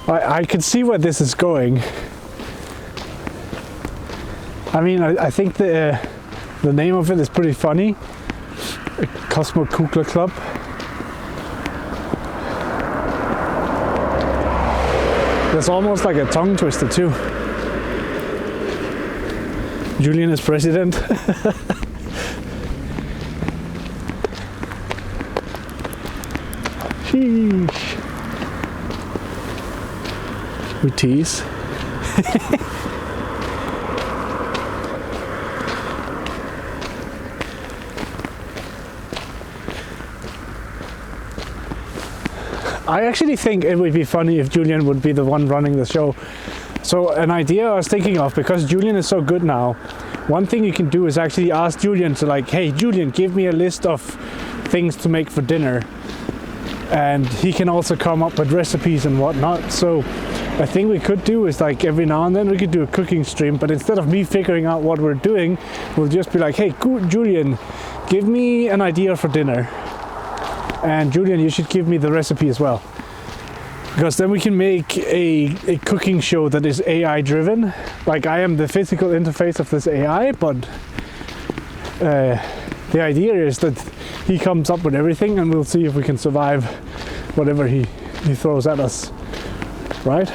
I can see where this is going. I mean, I think the name of it is pretty funny. A Cosmo Kugler Club. There's almost like a tongue twister too. Julian is president. Sheesh. We tease. I actually think it would be funny if Julian would be the one running the show. So an idea I was thinking of, because Julian is so good now, one thing you can do is actually ask Julian to like, hey Julian, give me a list of things to make for dinner. And he can also come up with recipes and whatnot. So a thing we could do is like every now and then we could do a cooking stream, but instead of me figuring out what we're doing, we'll just be like, hey Julian, give me an idea for dinner. And Julian, you should give me the recipe as well. Because then we can make a cooking show that is AI driven. Like I am the physical interface of this AI, but the idea is that he comes up with everything and we'll see if we can survive whatever he throws at us, right?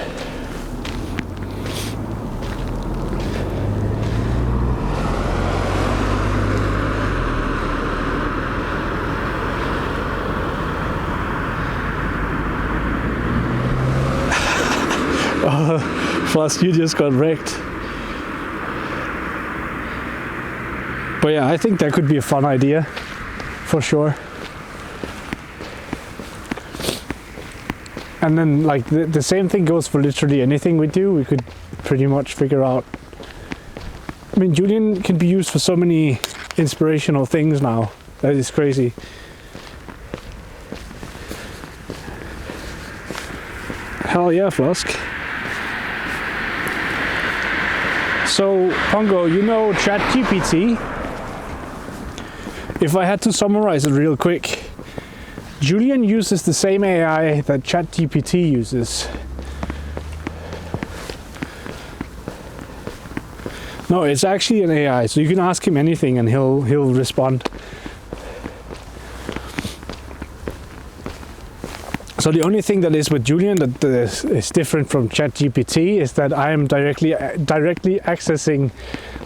Plus you just got wrecked. But yeah, I think that could be a fun idea for sure. And then like the same thing goes for literally anything we do. We could pretty much figure out. I mean, Julian can be used for so many inspirational things now. That is crazy. Hell yeah, Flusk. So, Pongo, you know ChatGPT? If I had to summarize it real quick, Julian uses the same AI that ChatGPT uses. No, it's actually an AI, so you can ask him anything and he'll respond. So the only thing that is with Julian that is different from ChatGPT is that I am directly accessing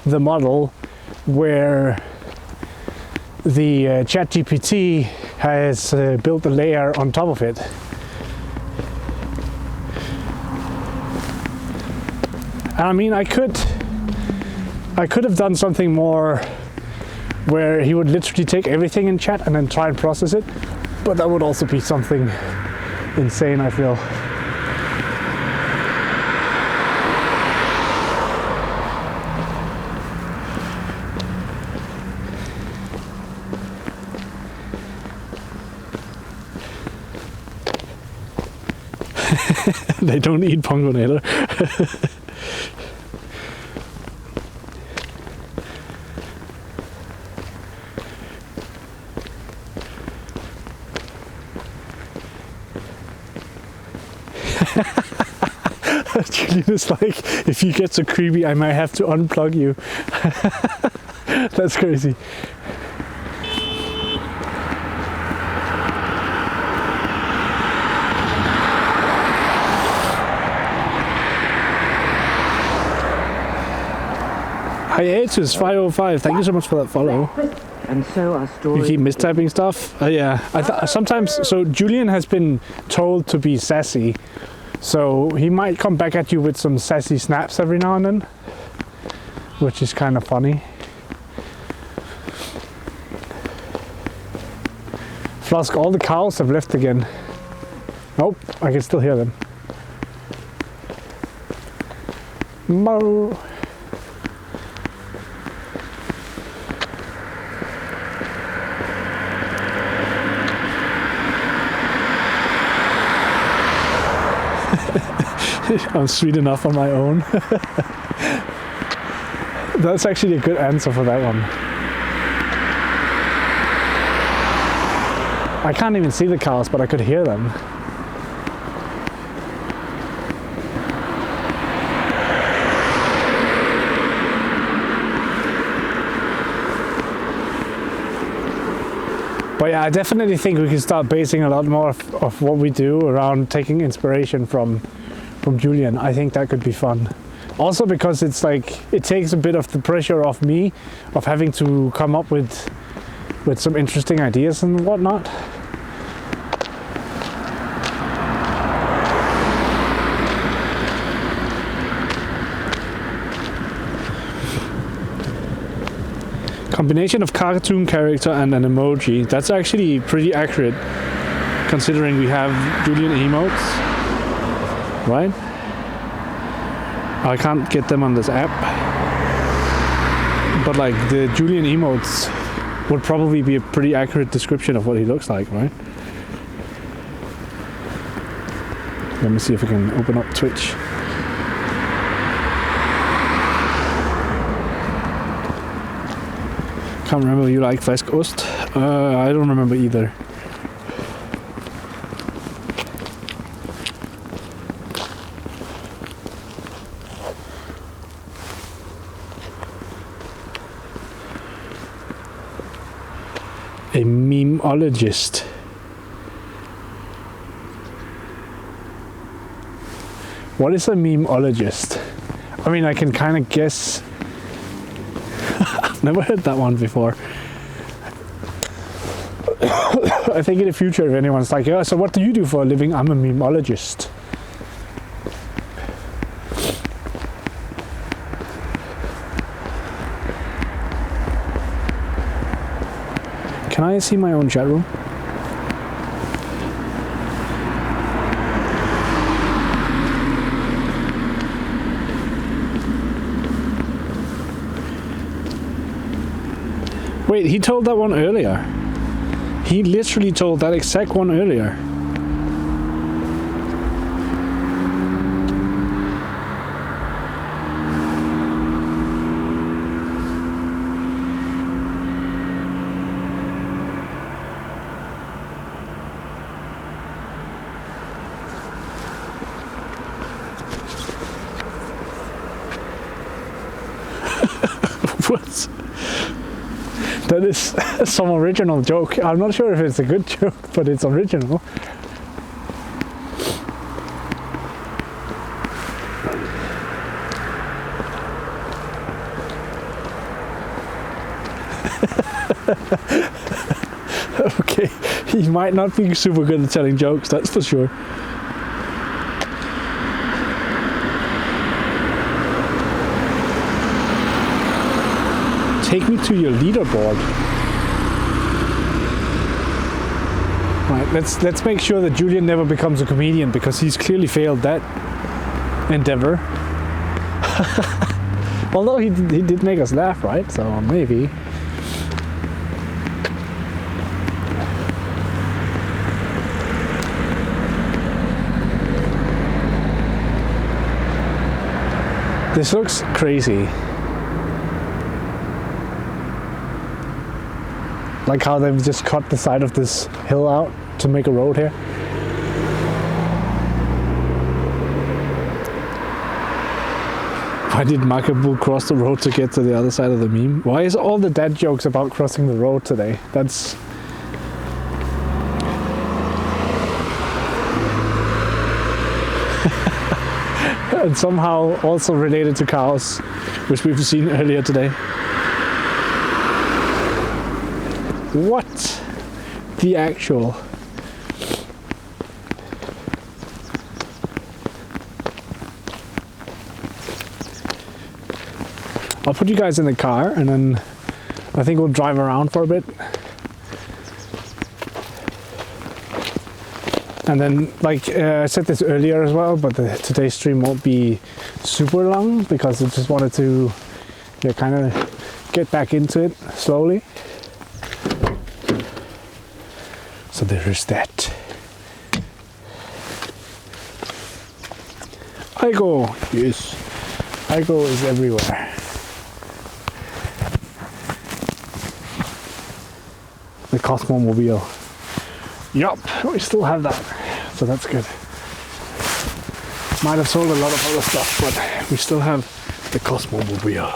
the model, where the ChatGPT has built a layer on top of it. And I mean, I could have done something more where he would literally take everything in chat and then try and process it, but that would also be something insane, I feel. They don't eat Pongonator. Julian is like, if you get so creepy, I might have to unplug you. That's crazy. Hiatus 505, thank you so much for that follow. And so our story. You keep mistyping stuff? Yeah, sometimes. So Julian has been told to be sassy, so he might come back at you with some sassy snaps every now and then, which is kind of funny. Flusk, all the cows have left again. Nope, I can still hear them. Moo. I'm sweet enough on my own. That's actually a good answer for that one. I can't even see the cows, but I could hear them. But yeah, I definitely think we can start basing a lot more of what we do around taking inspiration from Julian. I think that could be fun. Also because it's like, it takes a bit of the pressure off me of having to come up with some interesting ideas and whatnot. Combination of cartoon character and an emoji. That's actually pretty accurate considering we have Julian emotes. Right? I can't get them on this app, but like the Julian emotes would probably be a pretty accurate description of what he looks like, right? Let me see if I can open up Twitch. Can't remember, you like Fläskost? I don't remember either. A memeologist. What is a memeologist? I mean, I can kind of guess. I've never heard that one before. I think in the future, if anyone's like, "Oh, so what do you do for a living?" I'm a memeologist. Can I see my own chat room? Wait, he told that one earlier. He literally told that exact one earlier. What? That is some original joke. I'm not sure if it's a good joke, but it's original. Okay, he might not be super good at telling jokes, that's for sure. Take me to your leaderboard. Right, let's make sure that Julian never becomes a comedian, because he's clearly failed that endeavor. Although he did make us laugh, right? So maybe. This looks crazy. Like how they've just cut the side of this hill out to make a road here. Why did Makabu cross the road to get to the other side of the meme? Why is all the dad jokes about crossing the road today? That's... and somehow also related to cows, which we've seen earlier today. What the actual? I'll put you guys in the car and then I think we'll drive around for a bit. And then, like I said this earlier as well, but today's stream won't be super long because I just wanted to kind of get back into it slowly. So there is that. Aigo, yes, Aigo is everywhere. The Cosmomobile. Yup, we still have that, so that's good. Might have sold a lot of other stuff, but we still have the Cosmomobile.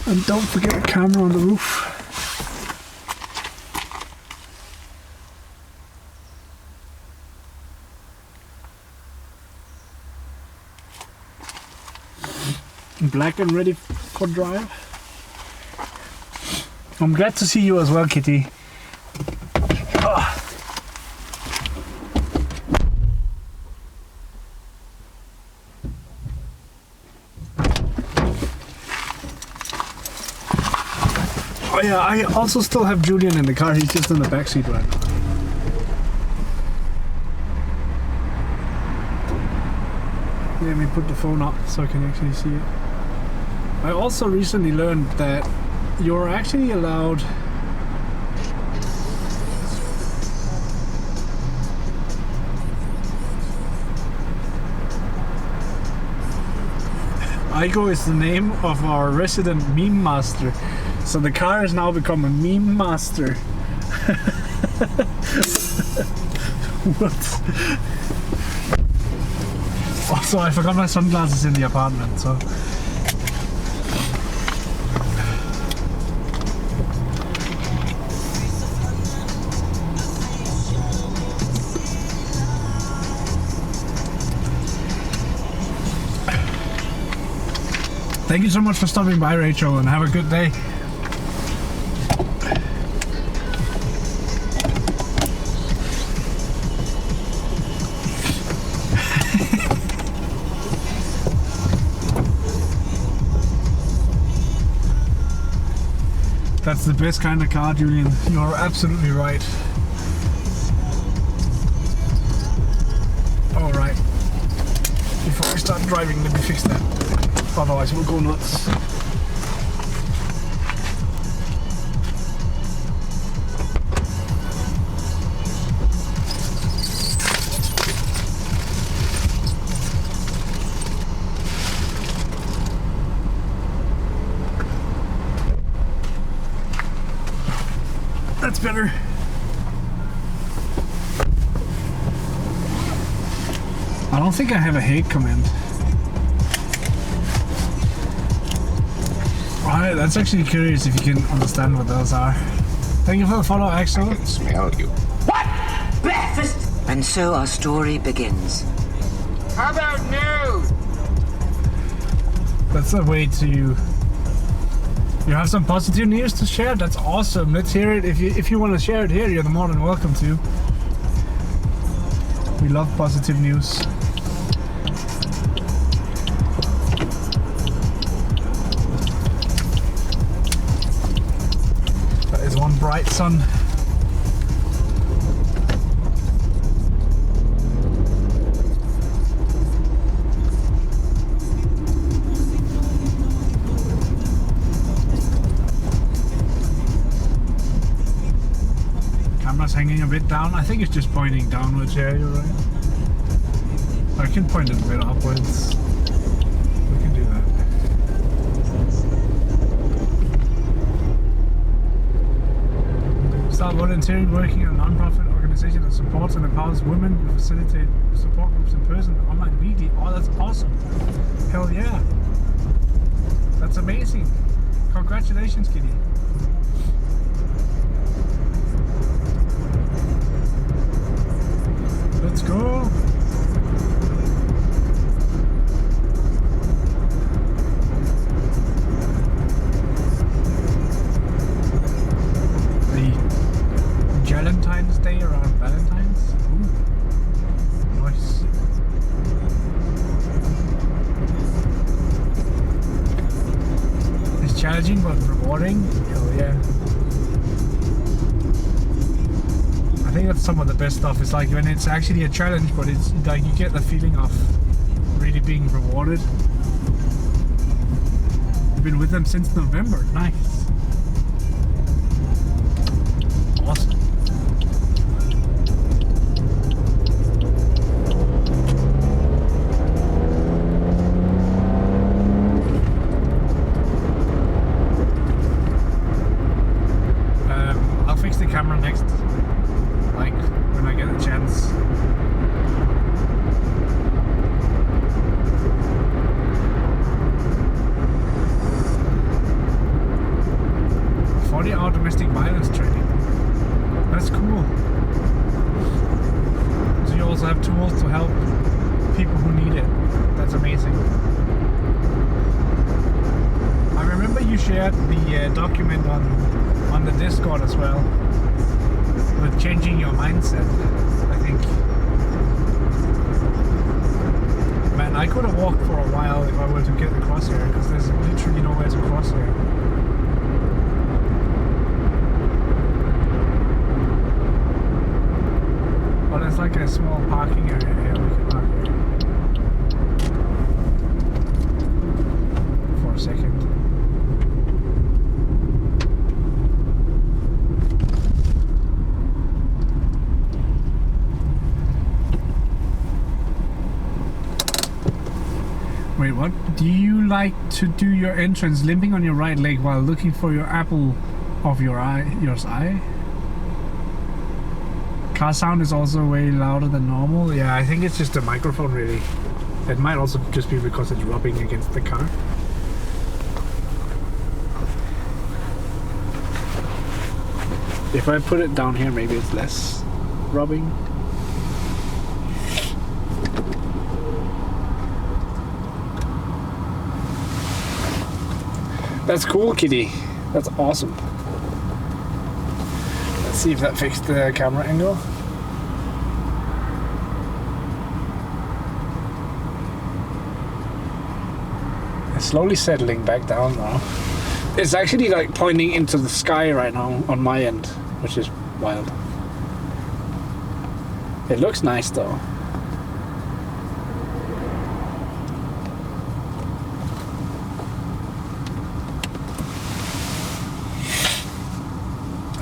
And don't forget the camera on the roof. Black and ready for drive. I'm glad to see you as well, Kitty. Oh yeah, I also still have Julian in the car. He's just in the back seat right now. Let me put the phone up so I can actually see it. I also recently learned that you're actually allowed Aigo is the name of our resident meme master. So the car has now become a meme master. What? Also, I forgot my sunglasses in the apartment, so... Thank you so much for stopping by, Rachel, and have a good day. That's the best kind of car, Julian. You're absolutely right. Alright. Before we start driving, let me fix that. Otherwise we'll go nuts. That's better. I don't think I have a hate command. Alright, that's actually curious if you can understand what those are. Thank you for the follow, Axel. I can smell you. What? Breakfast? And so our story begins. How about news? That's a way to. You have some positive news to share. That's awesome. Let's hear it. If you want to share it here, you're more than welcome to. We love positive news. That is one bright sun. Camera's hanging a bit down. I think it's just pointing downwards. Yeah, you're right. I can point it a bit upwards. We can do that. Start volunteering, working in a non-profit organization that supports and empowers women who facilitate support groups in person and online media. Oh, that's awesome. Hell yeah. That's amazing. Congratulations, Kitty. Let's go. Valentine's Day around Valentine's. Ooh, nice. It's challenging but rewarding. Hell yeah. I think that's some of the best stuff. It's like when it's actually a challenge, but it's like you get the feeling of really being rewarded. You've been with them since November. Nice. Awesome. I'll fix the camera next, like when I get a chance. For our domestic violence training. That's cool. So you also have tools to help people who need it. That's amazing. I remember you shared the document on the Discord as well, with changing your mindset, I think. Man, I could have walked for a while if I were to get across here, because there's literally nowhere to cross here. Oh, there's like a small parking area here. We can park here. For a second. Wait, what? Do you like to do your entrance limping on your right leg while looking for your apple of your eye? Car sound is also way louder than normal. Yeah, I think it's just the microphone really. It might also just be because it's rubbing against the car. If I put it down here, maybe it's less rubbing. That's cool, Kitty. That's awesome. Let's see if that fixed the camera angle. It's slowly settling back down now. It's actually like pointing into the sky right now on my end, which is wild. It looks nice though.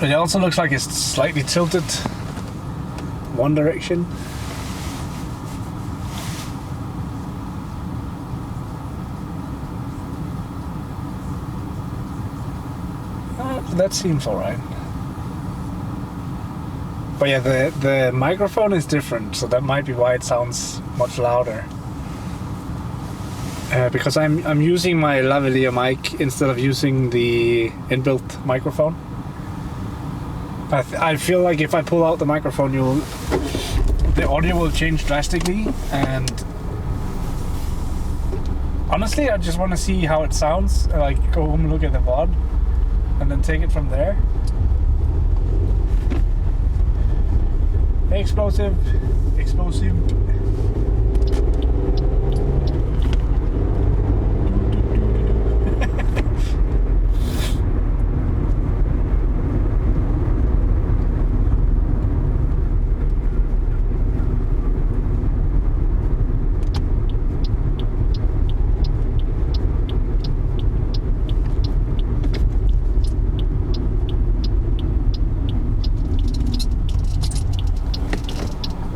It also looks like it's slightly tilted one direction. That seems alright. But yeah, the microphone is different, so that might be why it sounds much louder. Because I'm using my lavalier mic instead of using the inbuilt microphone. I feel like if I pull out the microphone, the audio will change drastically, and honestly I just want to see how it sounds, like go home and look at the VOD and then take it from there. Explosive.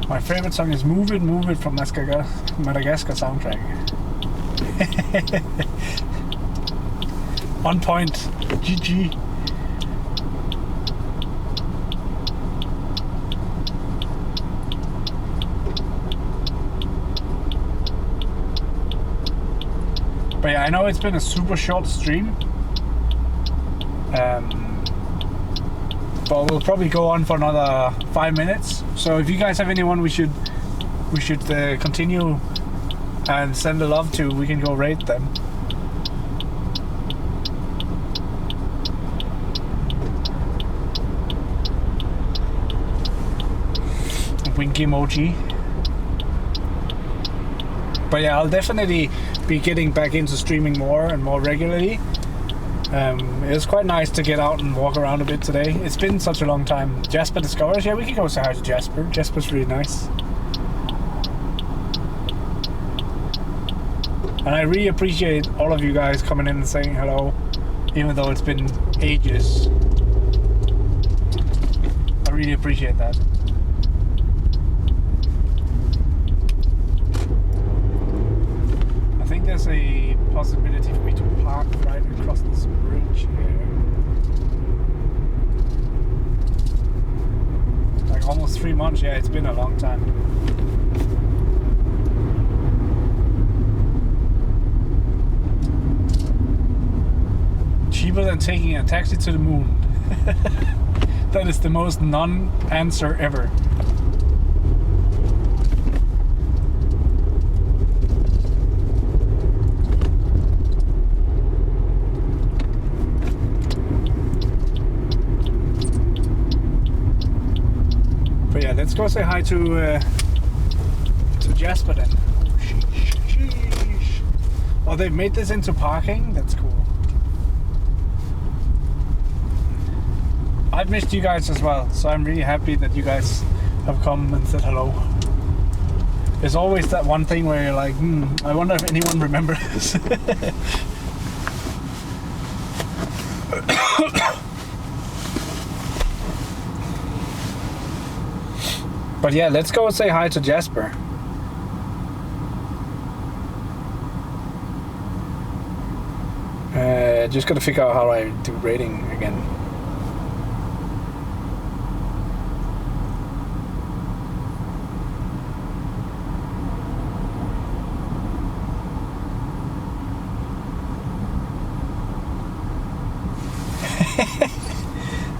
My favorite song is Move It from Madagascar soundtrack. On point. GG. But yeah, I know it's been a super short stream. But we'll probably go on for another 5 minutes. So if you guys have anyone we should continue and send the love to, we can go raid them. Wink emoji. But yeah, I'll definitely be getting back into streaming more and more regularly. It was quite nice to get out and walk around a bit today. It's been such a long time. Jasper Discovers, yeah, we can go say hi to Jasper. Jasper's really nice. And I really appreciate all of you guys coming in and saying hello, even though it's been ages. I really appreciate that. I think there's a possibility for me to park right across this bridge here. Like almost 3 months, yeah, it's been a long time. Cheaper than taking a taxi to the moon. That is the most non-answer ever. Let's go say hi to Jasper then. Oh, sheesh. Oh, they've made this into parking? That's cool. I've missed you guys as well, so I'm really happy that you guys have come and said hello. There's always that one thing where you're like, I wonder if anyone remembers. But yeah, let's go say hi to Jasper. Just gotta figure out how I do rating again.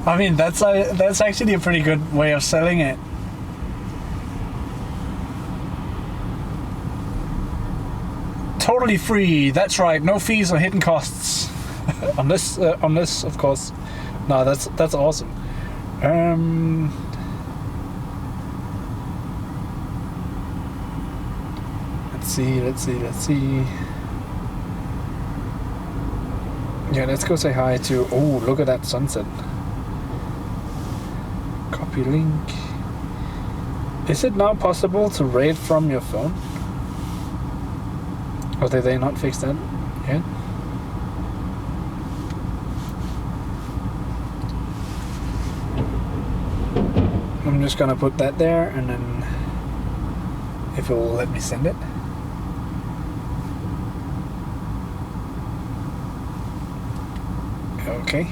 I mean, that's actually a pretty good way of selling it. Totally free. That's right. No fees or hidden costs. unless, of course. No, that's awesome. Let's see. Yeah, let's go say hi to. Oh, look at that sunset. Copy link. Is it now possible to raid from your phone? Or did they not fix that yet? I'm just gonna put that there, and then if it will let me send it. Okay.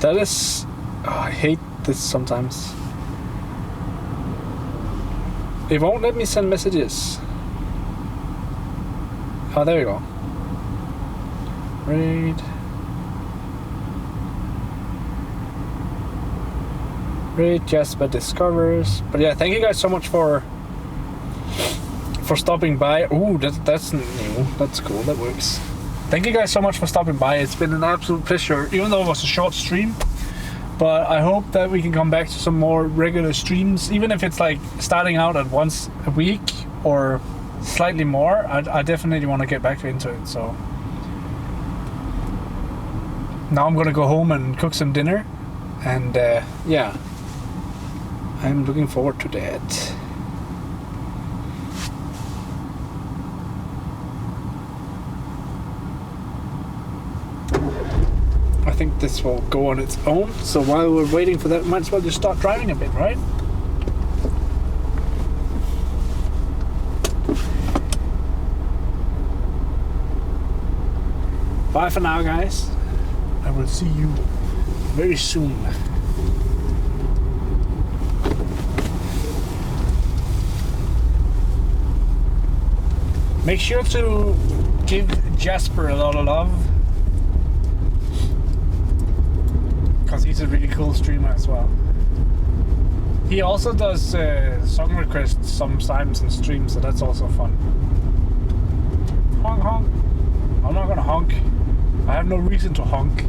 That is... Oh, I hate this sometimes. It won't let me send messages. Oh, there you go. Read Jasper discovers. But yeah, thank you guys so much for stopping by. Ooh, that's new. That's cool. That works. Thank you guys so much for stopping by. It's been an absolute pleasure, even though it was a short stream. But I hope that we can come back to some more regular streams, even if it's like starting out at once a week or slightly more. I definitely want to get back into it. So now I'm gonna go home and cook some dinner, and yeah, I'm looking forward to that. I think this will go on its own, so while we're waiting for that, might as well just start driving a bit, right? Bye for now, guys. I will see you very soon. Make sure to give Jasper a lot of love, because he's a really cool streamer as well. He also does song requests sometimes in streams, so that's also fun. Honk honk. I'm not gonna honk. I have no reason to honk.